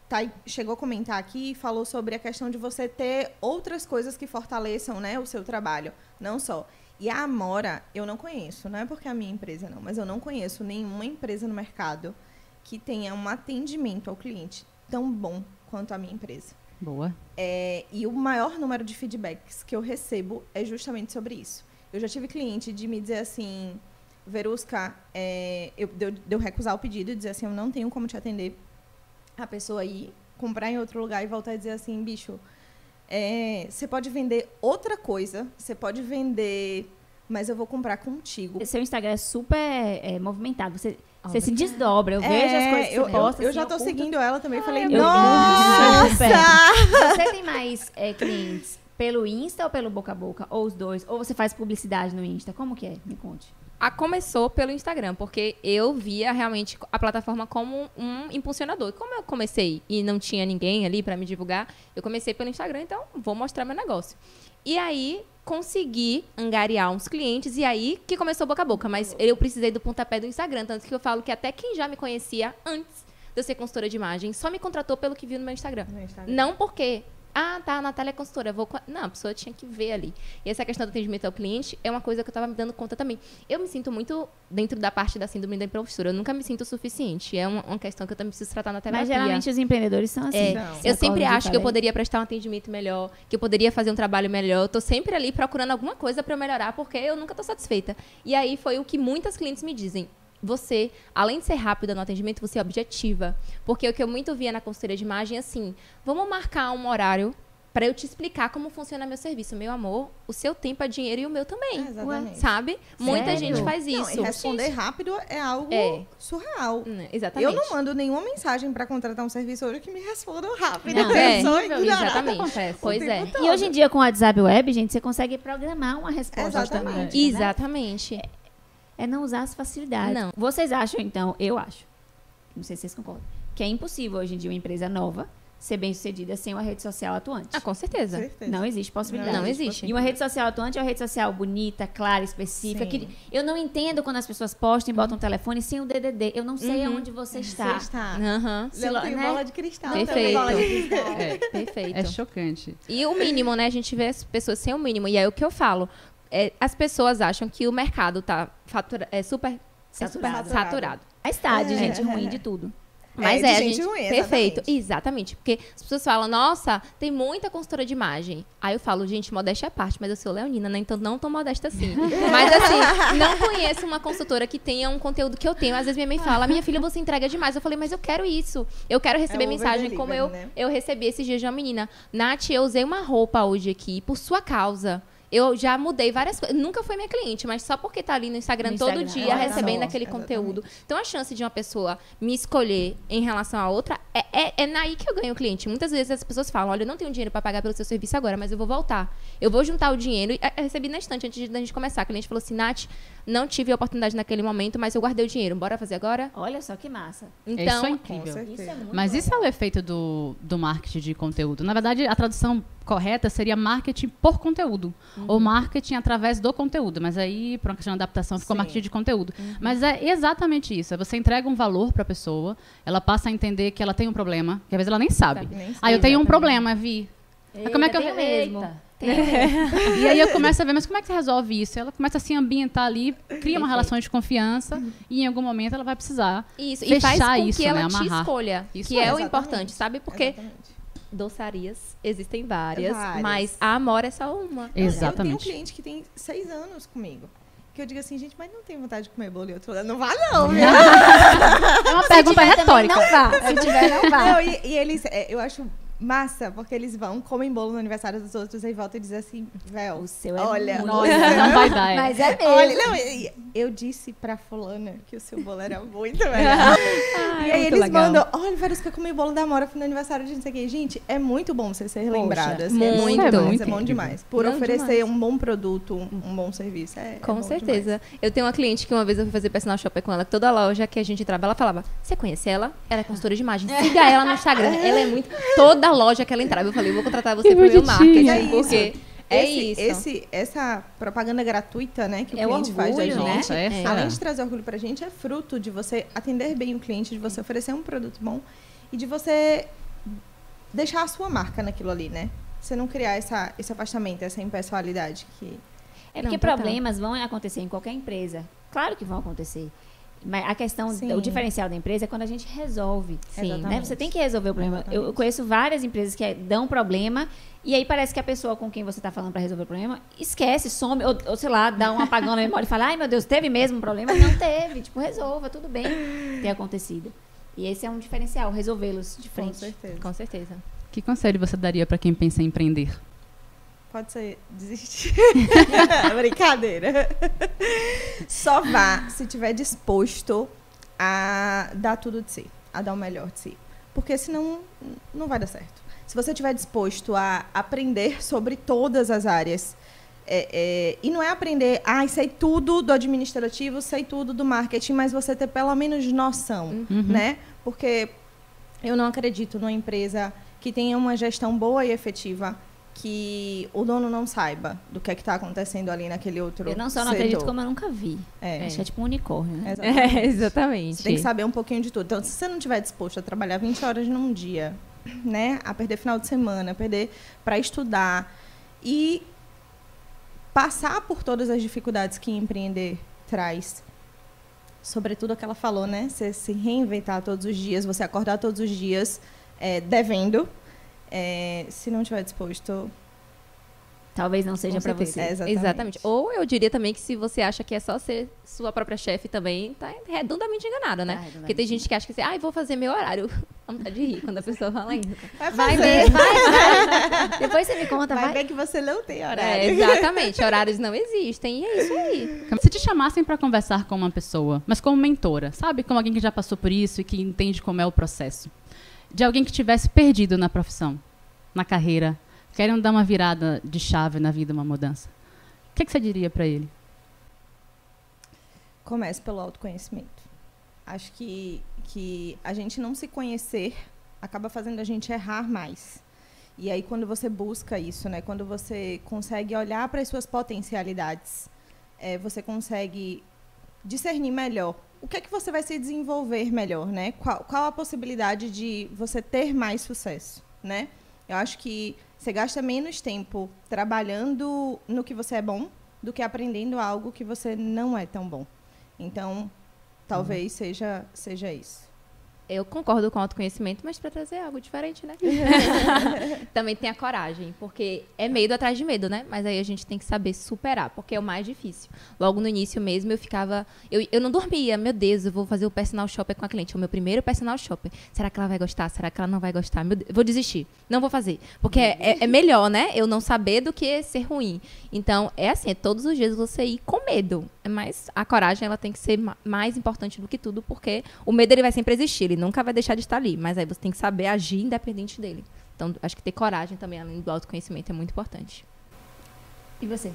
Thay chegou a comentar aqui e falou sobre a questão de você ter outras coisas que fortaleçam, né, o seu trabalho. Não só. E a Amora, eu não conheço, não é porque é a minha empresa não, mas eu não conheço nenhuma empresa no mercado que tenha um atendimento ao cliente tão bom quanto a minha empresa. Boa. E o maior número de feedbacks que eu recebo é justamente sobre isso. Eu já tive cliente de me dizer assim, Verusca, de eu recusar o pedido e dizer assim, eu não tenho como te atender. A pessoa ir, comprar em outro lugar e voltar e dizer assim, bicho, Você pode vender outra coisa, você pode vender, mas eu vou comprar contigo. Seu Instagram é super movimentado. Você se desdobra. Eu vejo as coisas que você posta. Eu assim, já tô curto. seguindo ela também. Falei, eu nossa! Você tem mais clientes pelo Insta ou pelo boca a boca? Ou os dois? Ou você faz publicidade no Insta? Como que é? Me conte. Começou pelo Instagram, porque eu via realmente a plataforma como um impulsionador. E como eu comecei e não tinha ninguém ali para me divulgar, eu comecei pelo Instagram, então vou mostrar meu negócio. E aí consegui angariar uns clientes e aí que começou boca a boca. Mas eu precisei do pontapé do Instagram, tanto que eu falo que até quem já me conhecia antes de eu ser consultora de imagem só me contratou pelo que viu no meu Instagram. Não porque... Ah, tá, a Natália é consultora. Não, a pessoa tinha que ver ali. E essa questão do atendimento ao cliente é uma coisa que eu estava me dando conta também. Eu me sinto muito dentro da parte da síndrome da impostora. Eu nunca me sinto o suficiente. É uma questão que eu também preciso tratar na terapia. Mas geralmente os empreendedores são assim. Eu sempre acho que eu poderia prestar um atendimento melhor, que eu poderia fazer um trabalho melhor. Eu tô sempre ali procurando alguma coisa para eu melhorar, porque eu nunca tô satisfeita. E aí foi o que muitas clientes me dizem. Você, além de ser rápida no atendimento, você é objetiva. Porque o que eu muito via na consultoria de imagem é assim, vamos marcar um horário para eu te explicar como funciona meu serviço. Meu amor, o seu tempo é dinheiro e o meu também. Exatamente. Sabe? Muita Sério? gente faz Não, isso. e responder rápido é algo surreal. Exatamente. Eu não mando nenhuma mensagem para contratar um serviço hoje que me respondam rápido. Não, exatamente. Pois é. todo. E hoje em dia, com o WhatsApp Web, gente, você consegue programar uma resposta Exatamente. também. Exatamente. É não usar as facilidades. Não. Vocês acham, então, eu acho, não sei se vocês concordam, que é impossível hoje em dia uma empresa nova ser bem-sucedida sem uma rede social atuante. Com certeza. Certeza. Não existe possibilidade. Não existe. E uma rede social atuante é uma rede social bonita, clara, específica. Sim. Que eu não entendo quando as pessoas postam e botam um telefone sem o DDD. Eu não sei aonde você está. Você está. Aham. Não tem né? bola de cristal. Perfeito. Também. Bola de cristal. Perfeito. É chocante. E o mínimo, né? A gente vê as pessoas sem o mínimo. E aí o que eu falo, as pessoas acham que o mercado tá super saturado. Mas tá, de gente ruim de tudo. Mas de a gente gente ruim, perfeito, exatamente. Porque as pessoas falam, nossa, tem muita consultora de imagem. Aí eu falo, gente, modéstia à parte, mas eu sou leonina, né? Então não tão modesta assim. Mas assim, não conheço uma consultora que tenha um conteúdo que eu tenho. Às vezes minha mãe fala, minha filha, você entrega demais. Eu falei, mas eu quero isso. Eu quero receber o mensagem over como delivery, né? eu recebi esses dias de uma menina. Nath, eu usei uma roupa hoje aqui por sua causa. Eu já mudei várias coisas. Nunca foi minha cliente, mas só porque tá ali no Instagram, todo dia olha recebendo só. aquele Exatamente. conteúdo. Então, a chance de uma pessoa me escolher em relação a outra é naí que eu ganho o cliente. Muitas vezes as pessoas falam, olha, eu não tenho dinheiro para pagar pelo seu serviço agora, mas eu vou voltar. Eu vou juntar o dinheiro. Eu recebi na estante antes da gente começar. A cliente falou assim, Nath, não tive a oportunidade naquele momento, mas eu guardei o dinheiro. Bora fazer agora? Olha só que massa. Então, Isso é Com incrível. certeza. Isso é muito Mas isso é o efeito do marketing de conteúdo. Na verdade, a tradução correta seria marketing por conteúdo. Ou marketing através do conteúdo. Mas aí, por uma questão de adaptação, ficou Sim. marketing de conteúdo. Mas é exatamente isso. Você entrega um valor para a pessoa, ela passa a entender que ela tem um problema, que às vezes ela nem sabe. Nem Ah, eu tenho um Exatamente. problema, Vi. Mas como é que eu... tenho mesmo. E aí eu começo a ver, mas como é que você resolve isso? Ela começa a se ambientar ali, cria uma relação de confiança e em algum momento ela vai precisar isso. E fechar faz com isso, que ela né? te Amarrar. escolha. Isso Que é o Exatamente. importante, sabe? Porque Exatamente. doçarias existem várias, Várias. mas a Amora é só uma. Eu tenho um Exatamente. cliente que tem 6 anos comigo. Que eu digo assim, gente, mas não tem vontade de comer bolo e outro lado. Não vá não, viu? É uma pergunta retórica. Não vá. Se tiver, não vá. Não, e eles, eu acho massa, porque eles vão, comem bolo no aniversário dos outros, aí voltam e dizem assim, véu, O seu é olha, muito Olha, não vai dar. Mas é mesmo. olha, não, eu disse pra fulana que o seu bolo era muito melhor. E aí muito eles legal. mandam, olha, Verusca, eu comi o bolo da Amora no aniversário de não sei o quê. Gente, é muito bom você ser lembrada. Assim, muito. é muito, É demais, muito é bom incrível. demais. Por Não, oferecer demais. um bom produto, um bom serviço. É Com bom certeza. Eu tenho uma cliente que uma vez eu fui fazer personal shopper com ela, que toda loja que a gente trabalha, ela falava, você conhece ela? Ela é consultora de imagem. Siga ela no Instagram. Ela é muito... Toda loja que ela entrava, eu falei, eu vou contratar você Que pro meu bonitinho. marketing. É isso. Porque é isso. Essa propaganda gratuita, né, que o É o cliente faz da orgulho, gente. né? Nossa, essa Além de trazer orgulho pra gente, é fruto de você atender bem o cliente, de você oferecer um produto bom e de você deixar a sua marca naquilo ali, né? Você não criar esse afastamento, essa impessoalidade que... É porque Não, total. problemas vão acontecer em qualquer empresa. Claro que vão acontecer. Mas a questão, Sim. o diferencial da empresa é quando a gente resolve. Sim. Né? Exatamente. Você tem que resolver o problema. Eu Exatamente. conheço várias empresas que dão problema e aí parece que a pessoa com quem você está falando para resolver o problema esquece, some, ou sei lá, dá um apagão na memória e fala, ai meu Deus, teve mesmo um problema? Não teve. Tipo, resolva, tudo bem ter acontecido. E esse é um diferencial, resolvê-los de Com frente. certeza. Com certeza. Que conselho você daria para quem pensa em empreender? Pode ser desistir. Brincadeira. Só vá se tiver disposto a dar tudo de si, a dar o melhor de si. Porque senão não vai dar certo. Se você estiver disposto a aprender sobre todas as áreas, e não é aprender, sei tudo do administrativo, sei tudo do marketing, mas você ter pelo menos noção, né? Porque eu não acredito numa empresa que tenha uma gestão boa e efetiva, que o dono não saiba do que é que está acontecendo ali naquele outro Eu não só não setor. acredito, como eu nunca vi. Acho que é tipo um unicórnio, né? Exatamente. Exatamente. Você tem que saber um pouquinho de tudo. Então, se você não estiver disposto a trabalhar 20 horas num dia, né? A perder final de semana, perder para estudar e passar por todas as dificuldades que empreender traz. Sobretudo o que ela falou, né? Você se reinventar todos os dias, você acordar todos os dias devendo. Se não estiver disposto... Talvez não seja para você. Exatamente. Ou eu diria também que se você acha que é só ser sua própria chefe também, tá redondamente enganado, né? Porque tem gente que acha que assim, vou fazer meu horário. Dá vontade de rir quando a pessoa fala isso. Vai ver. Vai. Depois você me conta, vai ver que você não tem horário. Exatamente. Horários não existem e é isso aí. Se te chamassem para conversar com uma pessoa, mas como mentora, sabe? Como alguém que já passou por isso e que entende como é o processo. De alguém que tivesse perdido na profissão, na carreira, querendo dar uma virada de chave na vida, uma mudança. O que você diria para ele? Comece pelo autoconhecimento. Acho que a gente não se conhecer acaba fazendo a gente errar mais. E aí, quando você busca isso, né, quando você consegue olhar para as suas potencialidades, você consegue discernir melhor o que é que você vai se desenvolver melhor, né? Qual a possibilidade de você ter mais sucesso, né? Eu acho que você gasta menos tempo trabalhando no que você é bom do que aprendendo algo que você não é tão bom. Então, talvez seja isso. Eu concordo com o autoconhecimento, mas para trazer algo diferente, né? Também tem a coragem, porque é medo atrás de medo, né? Mas aí a gente tem que saber superar, porque é o mais difícil. Logo no início mesmo, eu ficava... Eu não dormia. Meu Deus, eu vou fazer o personal shopper com a cliente. É o meu primeiro personal shopper. Será que ela vai gostar? Será que ela não vai gostar? Meu Deus, vou desistir. Não vou fazer. Porque é melhor, né? Eu não saber do que ser ruim. Então, é assim, todos os dias você ir com medo. Mas a coragem, ela tem que ser mais importante do que tudo, porque o medo, ele vai sempre existir. Ele nunca vai deixar de estar ali, mas aí você tem que saber agir independente dele. Então, acho que ter coragem também, além do autoconhecimento, é muito importante. E você?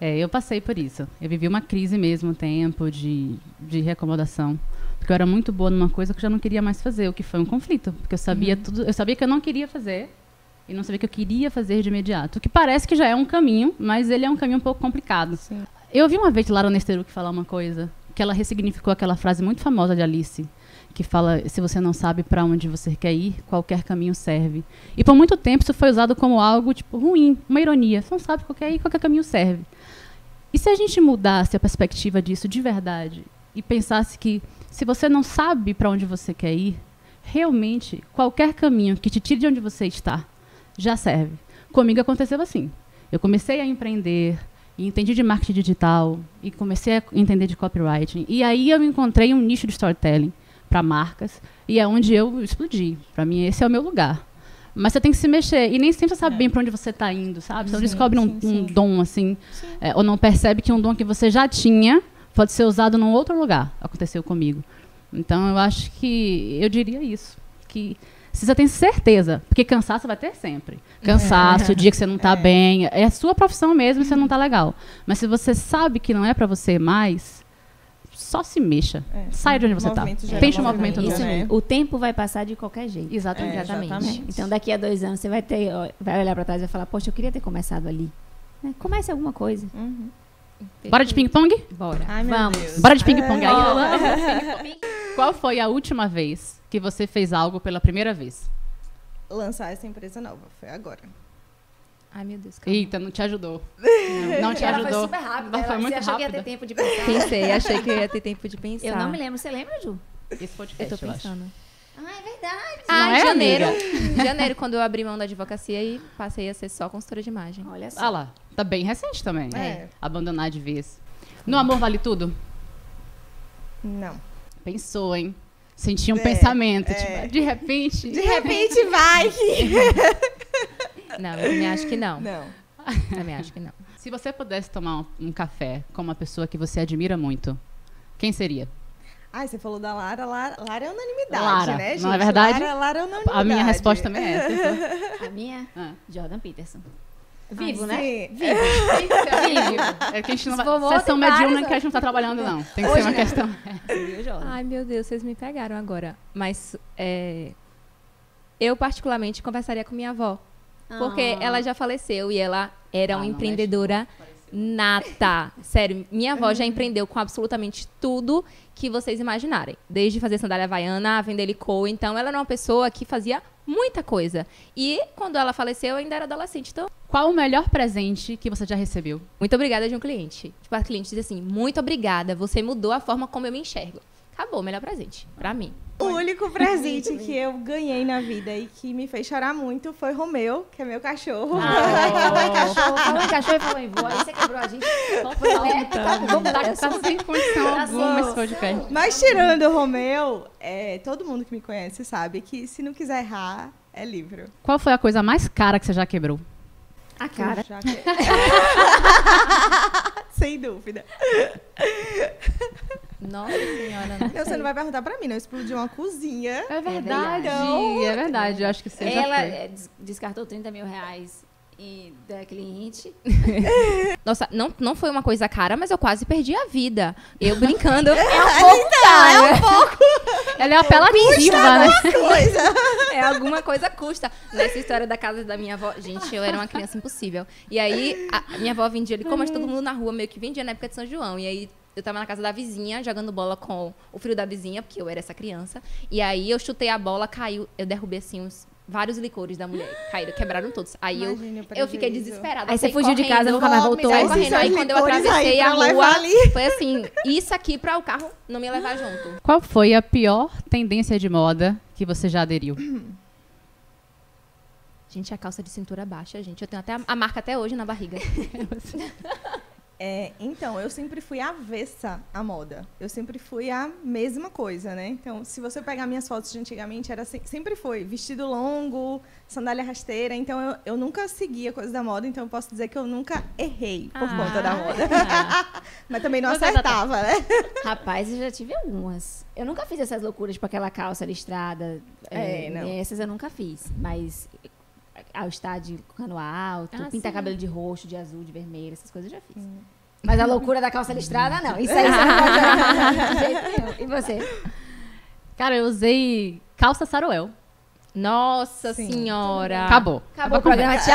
Eu passei por isso. Eu vivi uma crise mesmo, tempo de reacomodação. Porque eu era muito boa numa coisa que eu já não queria mais fazer, o que foi um conflito. Porque eu sabia tudo, eu sabia que eu não queria fazer e não sabia que eu queria fazer de imediato. O que parece que já é um caminho, mas ele é um caminho um pouco complicado. Sim. Eu ouvi uma vez Lara Nesteruk falar uma coisa, que ela ressignificou aquela frase muito famosa de Alice, que fala, se você não sabe para onde você quer ir, qualquer caminho serve. E por muito tempo isso foi usado como algo tipo ruim, uma ironia. Você não sabe qualquer caminho serve. E se a gente mudasse a perspectiva disso de verdade e pensasse que se você não sabe para onde você quer ir, realmente qualquer caminho que te tire de onde você está já serve. Comigo aconteceu assim. Eu comecei a empreender, e entendi de marketing digital, e comecei a entender de copywriting. E aí eu encontrei um nicho de storytelling para marcas, e é onde eu explodi. Para mim, esse é o meu lugar. Mas você tem que se mexer, e nem sempre você sabe bem para onde você está indo, sabe? Você não descobre um dom, assim, ou não percebe que um dom que você já tinha pode ser usado num outro lugar. Aconteceu comigo. Então, eu acho que eu diria isso, que se você tem certeza, porque cansaço vai ter sempre. Cansaço, o dia que você não está bem, é a sua profissão mesmo e você não está legal. Mas se você sabe que não é para você mais, só se mexa. Saia de onde você está. Tente um movimento novo. O tempo vai passar de qualquer jeito. Exatamente. Então, daqui a 2 anos, você vai olhar para trás e vai falar, poxa, eu queria ter começado ali. Comece alguma coisa. Bora de ping-pong? Bora. Ai, vamos. Deus. Bora de ping-pong. Qual foi a última vez que você fez algo pela primeira vez? Lançar essa empresa nova. Foi agora. Ai, meu Deus. Calma. Eita, não te ajudou. Não te Ela ajudou. foi super rápida. Não, foi muito você achou que ia rápida. ter tempo de pensar? Pensei, achei que eu ia ter tempo de pensar. Eu não me lembro. Você lembra, Ju? Esse podcast, Eu tô eu acho. pensando. Ah, é verdade. Não é, janeiro. amiga? Janeiro, quando eu abri mão da advocacia e passei a ser só consultora de imagem. Olha só. Ah lá, tá bem recente também. É. Abandonar de vez. No amor vale tudo? Não. Pensou, hein? Sentia um pensamento, tipo, de repente... De repente vai que... Não, eu também acho que não. Não. Também acho que não. Se você pudesse tomar um café com uma pessoa que você admira muito, quem seria? Ai, você falou da Lara. Lara é unanimidade, Lara, né, gente? não é verdade? Lara é unanimidade. A minha resposta também é essa. Então. A minha? Ah. Jordan Peterson. Vivo, Sim. né? Vivo. É que a gente não vai... Sessão mediúna que a gente não tá trabalhando, não. Tem que ser uma questão... Viu, Jordan? Ai, meu Deus, vocês me pegaram agora. Mas eu, particularmente, conversaria com minha avó. Porque ela já faleceu e ela era uma empreendedora nata. Sério, minha avó já empreendeu com absolutamente tudo que vocês imaginarem. Desde fazer sandália havaiana, a vender licor. Então, ela era uma pessoa que fazia muita coisa. E quando ela faleceu, eu ainda era adolescente. Então, Qual o melhor presente que você já recebeu? muito obrigada de um cliente. Tipo, a cliente diz assim, muito obrigada, você mudou a forma como eu me enxergo. Acabou, o melhor presente, pra mim. O único presente que eu ganhei na vida e que me fez chorar muito foi Romeu, que é meu cachorro. Falou em cachorro e falou em vó. Aí você quebrou a gente. Vamos dar sem condição alguma esse podcast. Mas tirando o Romeu, todo mundo que me conhece sabe que se não quiser errar, é livro. Qual foi a coisa mais cara que você já quebrou? A cara. Sem dúvida. Nossa senhora, não Você não vai perguntar pra mim, não. Explodiu uma cozinha. É verdade, Então, é verdade. Eu acho que você já Ela foi. descartou 30 mil reais da cliente. Nossa, não foi uma coisa cara, mas eu quase perdi a vida. Eu brincando. Ela é apelativa, né? coisa. Alguma coisa custa. Nessa história da casa da minha avó, gente, eu era uma criança impossível. E aí, a minha avó vendia licor, mas todo mundo na rua meio que vendia na época de São João. E aí, eu tava na casa da vizinha, jogando bola com o filho da vizinha, porque eu era essa criança. E aí, eu chutei a bola, caiu. Eu derrubei, assim, vários licores da mulher. Caíram, quebraram todos. Aí Imagine o eu fiquei prejuízo. desesperada. Aí você saí fugiu de casa, correndo, nunca mais voltou. Saí Esses correndo. Aí quando eu licores atravessei aí a pra rua, levar ali. foi assim, isso aqui pra o carro não me levar junto. Qual foi a pior tendência de moda que você já aderiu? Gente, a calça de cintura baixa, gente. Eu tenho até a marca até hoje na barriga. Então, eu sempre fui avessa à moda. Eu sempre fui a mesma coisa, né? Então, se você pegar minhas fotos de antigamente, sempre foi vestido longo, sandália rasteira. Então, eu nunca seguia coisa da moda. Então, eu posso dizer que eu nunca errei por conta da moda. Mas também não acertava, né? Rapaz, eu já tive algumas. Eu nunca fiz essas loucuras, tipo aquela calça listrada. Não. Essas eu nunca fiz. Mas ao estar de cano alto, pintar cabelo de roxo, de azul, de vermelho, essas coisas eu já fiz. Mas a loucura da calça listrada, não. Isso aí você não pode fazer de jeito nenhum. E você? Cara, eu usei calça saruel. Nossa Sim. senhora. Acabou. Acabou o programa, tchau.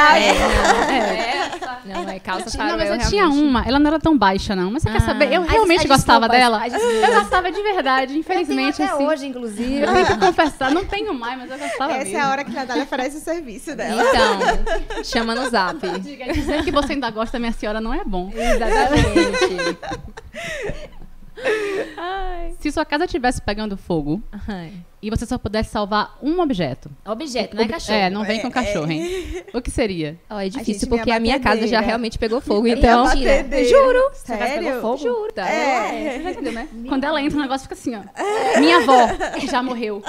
Não, é calça Não, saruel, mas eu realmente. tinha uma, ela não era tão baixa, não. Mas você quer saber? Eu As realmente gostava desculpas, dela. as desculpas. Eu gostava de verdade, infelizmente, Eu tenho até assim. hoje, inclusive. Eu tenho que confessar, não tenho mais, mas eu gostava Essa mesmo. é a hora que a Natália oferece o serviço dela. Então, chama no zap. Dizer que você ainda gosta, minha senhora, não é bom. Exatamente. Se sua casa estivesse pegando fogo e você só pudesse salvar um objeto. Objeto, não é cachorro. Não vem com cachorro, hein? O que seria? Ó, é gente, difícil, minha porque a minha casa já batedeira. realmente pegou fogo, então... Batedeira. Juro. Sua casa pegou Sério? fogo? Juro. Tá? Você já entendeu, né? Quando ela entra, o negócio fica assim, ó. Minha avó já morreu.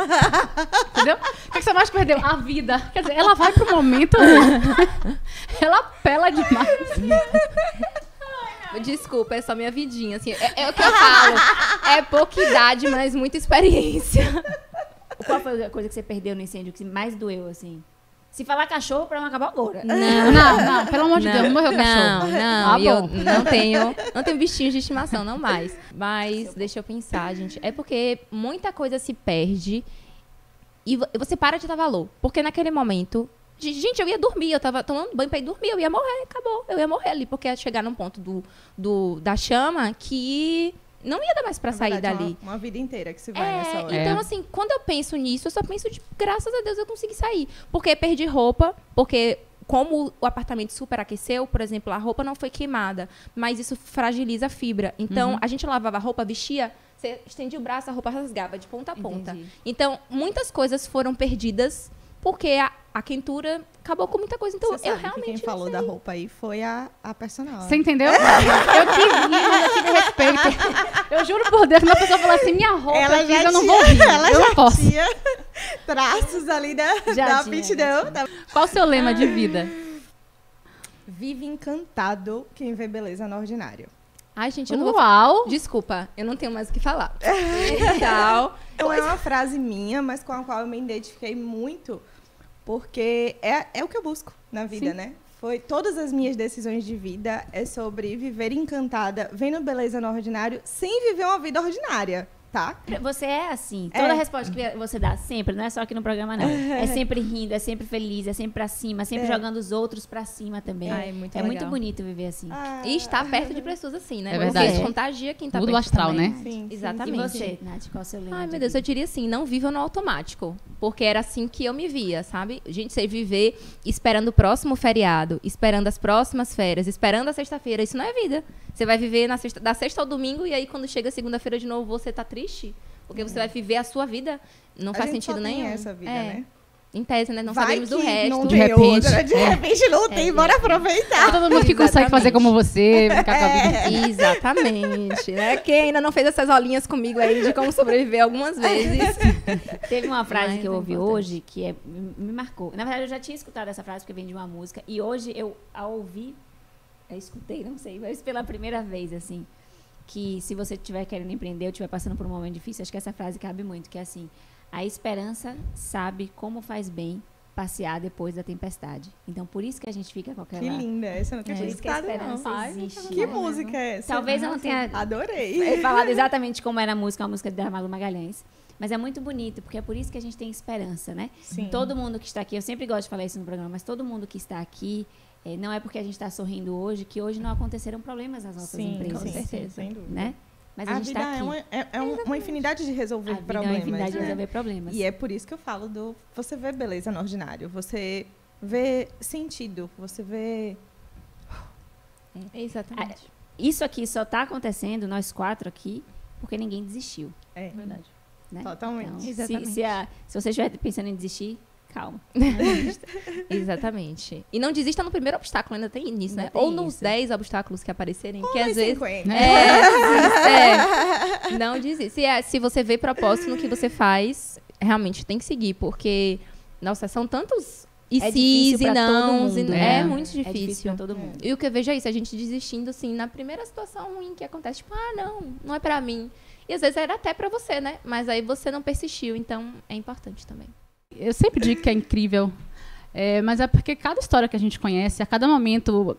Entendeu? O que você mais perdeu? A vida. Quer dizer, ela vai pro momento... ela apela demais. Desculpa, é só minha vidinha, assim. É o que eu falo. É pouca idade, mas muita experiência. Qual foi a coisa que você perdeu no incêndio que mais doeu, assim? Se falar cachorro, pra não acabar agora. Não, pelo amor de Deus, não morreu o cachorro. Não, Ah, e eu bom. não tenho bichinhos de estimação, não mais. Mas deixa eu pensar, gente. É porque muita coisa se perde e você para de dar valor. Porque naquele momento, gente, eu ia dormir, eu tava tomando banho pra ir dormir, eu ia morrer, acabou. Eu ia morrer ali, porque ia chegar num ponto da chama que não ia dar mais pra Na sair verdade, dali. Uma vida inteira que se vai nessa hora. Então, assim, quando eu penso nisso, eu só penso de, graças a Deus, eu consegui sair. Porque perdi roupa, porque como o apartamento superaqueceu, por exemplo, a roupa não foi queimada, mas isso fragiliza a fibra. Então, a gente lavava a roupa, vestia, você estendia o braço, a roupa rasgava de ponta a ponta. Entendi. Então, muitas coisas foram perdidas porque a quentura acabou com muita coisa. Então, Você eu sabe que realmente quem não falou sei. da roupa aí foi a personal. Você entendeu? Eu quis rir, mas eu tive respeito. Eu Eu juro por Deus, quando a pessoa fala assim, minha roupa, eu não vou rir. Ela Eu já não posso. tinha traços ali da aptidão. Qual o seu lema de vida? Vive encantado quem vê beleza no ordinário. Ai, gente, eu não vou... Uau! Desculpa, eu não tenho mais o que falar. Tal. Não é uma frase minha, mas com a qual eu me identifiquei muito, porque é o que eu busco na vida, né? Todas as minhas decisões de vida é sobre viver encantada, vendo beleza no ordinário, sem viver uma vida ordinária, tá? Você é assim. Toda resposta que você dá, sempre, não é só aqui no programa, não. É sempre rindo, é sempre feliz, é sempre pra cima, sempre jogando os outros pra cima também. Ai, muito é legal. muito bonito viver assim. E estar perto de pessoas assim, né? É verdade. Porque isso contagia quem tá Tudo perto astral, também. né? Sim, Exatamente. E você, Nath, qual é o seu lema? Ai, de meu Deus, vida? eu diria assim, não viva no automático. Porque era assim que eu me via, sabe? Gente, você viver esperando o próximo feriado, esperando as próximas férias, esperando a sexta-feira, isso não é vida. Você vai viver da sexta ao domingo e aí quando chega segunda-feira de novo você tá triste. Porque você vai viver a sua vida, não faz sentido nenhum. Essa vida, né? Em tese, né? Não Vai sabemos do que resto. não De tem repente. outra, de repente não tem, bora aproveitar. Todo mundo que consegue fazer como você, ficar com a vida. Exatamente, né? Quem ainda não fez essas aulinhas comigo aí de como sobreviver algumas vezes. Teve uma frase Mas que eu é ouvi importante. hoje que me marcou. Na verdade, eu já tinha escutado essa frase porque vem de uma música. E hoje, ao ouvir, eu escutei, não sei, mas pela primeira vez, assim, que se você estiver querendo empreender ou estiver passando por um momento difícil, acho que essa frase cabe muito, que é assim, a esperança sabe como faz bem passear depois da tempestade. Então, por isso que a gente fica com aquela... Que linda, essa eu nunca tinha Por isso que a escutado, não. esperança existe. Que né? música é essa? Talvez eu não tenha Adorei. falado exatamente como era a música da Malu Magalhães. Mas é muito bonito, porque é por isso que a gente tem esperança, né? Sim. Todo mundo que está aqui, eu sempre gosto de falar isso no programa, mas todo mundo que está aqui, não é porque a gente está sorrindo hoje, que hoje não aconteceram problemas nas nossas empresas. com certeza. Sem dúvida. Né? Mas a gente vida está aqui. é uma infinidade de resolver A vida problemas. é uma infinidade de né? resolver problemas. E é por isso que eu falo do você vê beleza no ordinário, você vê sentido, você vê... Exatamente. Isso aqui só está acontecendo, nós 4 aqui, porque ninguém desistiu. É, Verdade. Né? totalmente. Então, Exatamente. se você estiver pensando em desistir, calma. Exatamente. E não desista no primeiro obstáculo, ainda tem nisso, né? Ainda tem ou nos isso. 10 obstáculos que aparecerem, que Mas às vezes... 50. Não desista. Se você vê propósito no que você faz, realmente tem que seguir, porque, nossa, são tantos É sis difícil e pra todo nãos. mundo, É né? muito É difícil difícil. para todo mundo. E o que eu vejo é isso, a gente desistindo, assim, na primeira situação ruim que acontece. Tipo, não é pra mim. E às vezes era até pra você, né? Mas aí você não persistiu, então é importante também. Eu sempre digo que é incrível, mas é porque cada história que a gente conhece, a cada momento,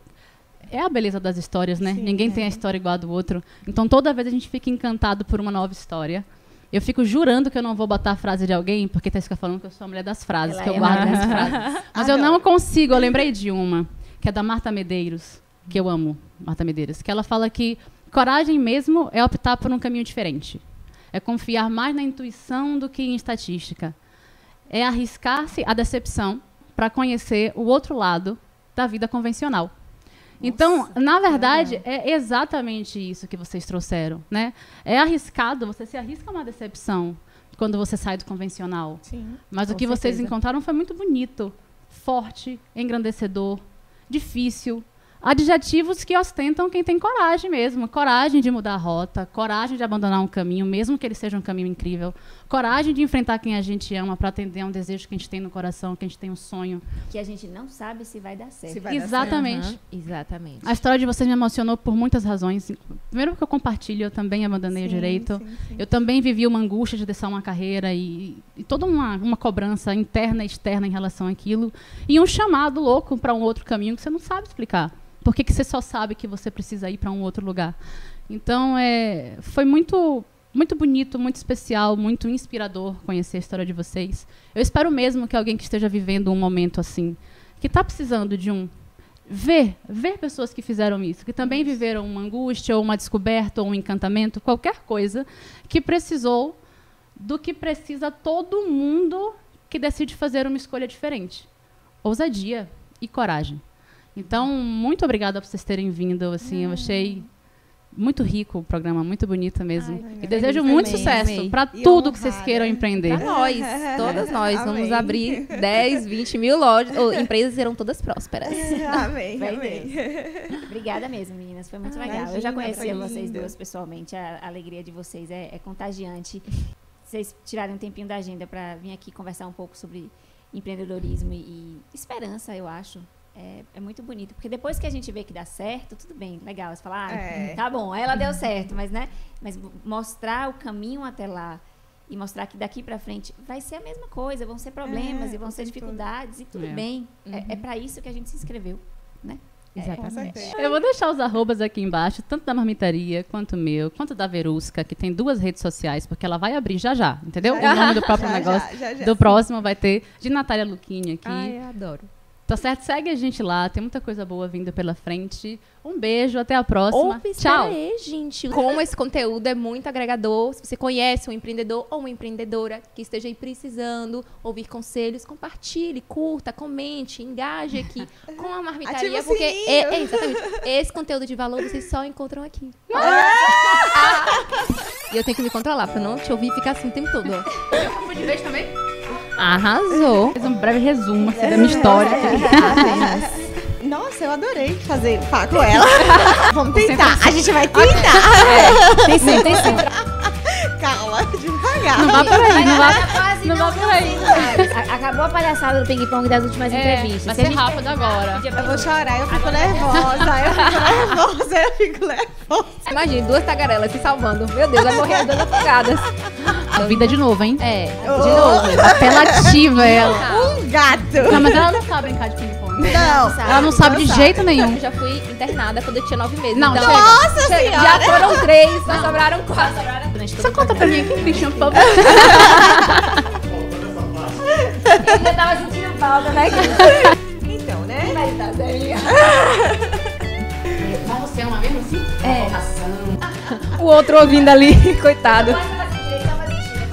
é a beleza das histórias, né? Sim, Ninguém tem a história igual a do outro. Então, toda vez a gente fica encantado por uma nova história. Eu fico jurando que eu não vou botar a frase de alguém, porque tá falando que eu sou a mulher das frases, Ela que eu é guardo uma as frases. Mas eu não consigo, eu lembrei de uma, que é da Marta Medeiros, que eu amo, Marta Medeiros, que ela fala que coragem mesmo é optar por um caminho diferente. É confiar mais na intuição do que em estatística. É arriscar-se à decepção para conhecer o outro lado da vida convencional. Então, na verdade, é exatamente isso que vocês trouxeram, né? É arriscado, você se arrisca a uma decepção quando você sai do convencional. Sim. Mas o Com que vocês certeza. encontraram foi muito bonito, forte, engrandecedor, difícil. Adjetivos que ostentam quem tem coragem mesmo. Coragem de mudar a rota, coragem de abandonar um caminho, mesmo que ele seja um caminho incrível. Coragem de enfrentar quem a gente ama para atender a um desejo que a gente tem no coração, que a gente tem um sonho. Que a gente não sabe se vai dar certo. Se vai dar Exatamente. Uhum, exatamente. A história de vocês me emocionou por muitas razões. Primeiro porque eu compartilho, eu também abandonei o Sim, direito. sim. Eu também vivi uma angústia de deixar uma carreira e toda uma cobrança interna e externa em relação àquilo. E um chamado louco para um outro caminho que você não sabe explicar. Por que você só sabe que você precisa ir para um outro lugar? Então, foi muito, muito bonito, muito especial, muito inspirador conhecer a história de vocês. Eu espero mesmo que alguém que esteja vivendo um momento assim, que está precisando de ver pessoas que fizeram isso, que também viveram uma angústia, ou uma descoberta, ou um encantamento, qualquer coisa, que precisou do que precisa todo mundo que decide fazer uma escolha diferente. Ousadia e coragem. Então, muito obrigada por vocês terem vindo. Assim, eu achei muito rico o programa, muito bonito mesmo. Ai, e desejo feliz muito também, sucesso amei. para E tudo que vocês honrada. queiram empreender. Pra nós, todas nós, vamos Amém. abrir 10, 20 mil lojas, ou empresas serão todas prósperas. Amém, Vai amém. Obrigada mesmo, meninas. meninas. Foi muito Ah, legal. imagina, Eu já foi conhecia lindo. vocês duas pessoalmente. A alegria de vocês é contagiante. Vocês tiraram um tempinho da agenda para vir aqui conversar um pouco sobre empreendedorismo e esperança, eu acho. É muito bonito, porque depois que a gente vê que dá certo, tudo bem, legal. Você fala, tá bom, aí ela deu certo, mas, né? Mas mostrar o caminho até lá e mostrar que daqui pra frente vai ser a mesma coisa, vão ser problemas e vão ser dificuldades e tudo bem. É para isso que a gente se inscreveu, né? Com certeza. Eu vou deixar os arrobas aqui embaixo, tanto da Marmitaria, quanto meu, quanto da Verusca, que tem 2 redes sociais, porque ela vai abrir já, entendeu? O nome do próprio negócio. Já. Do próximo vai ter de Natália Luquinha aqui. Ai, eu adoro. Tá certo? Segue a gente lá, tem muita coisa boa vindo pela frente. Um beijo, até a próxima. Opa, Tchau! aí, gente. Como esse conteúdo é muito agregador, se você conhece um empreendedor ou uma empreendedora que esteja aí precisando ouvir conselhos, compartilhe, curta, comente, engaje aqui com a Marmitaria, Ativa o porque sininho. exatamente, esse conteúdo de valor vocês só encontram aqui. E eu tenho que me controlar pra não te ouvir e ficar assim o tempo todo. Ó. Eu como de vez também? Arrasou. Fiz um breve resumo assim, da minha história. Nossa, eu adorei fazer com ela. Vamos tentar. A gente vai tentar. Tem sempre. Calma, devagar. Não vá por aí, não vá, Quase não vá por aí. Acabou a palhaçada do ping-pong das últimas entrevistas. Vai Se a ser gente rápido agora. Eu vou chorar, eu fico nervosa. Imagine, 2 tagarelas se salvando. Meu Deus, vai morrer as 2 afogadas. A vida de novo, hein? É, de novo. Apelativa ela. Um gato. Não, mas ela não sabe brincar de ping-pong. Não. Ela não sabe de jeito nenhum. Eu já fui internada quando eu tinha 9 meses. Não, então, chega. Nossa já senhora. foram 3, só sobraram 4. Só conta pra mim aqui, Christian, por favor. ainda tava sentindo falta, né? Então, né? Mas você é uma mesmo assim? O outro ouvindo ali, coitado. Mas ela direito, tava sentindo.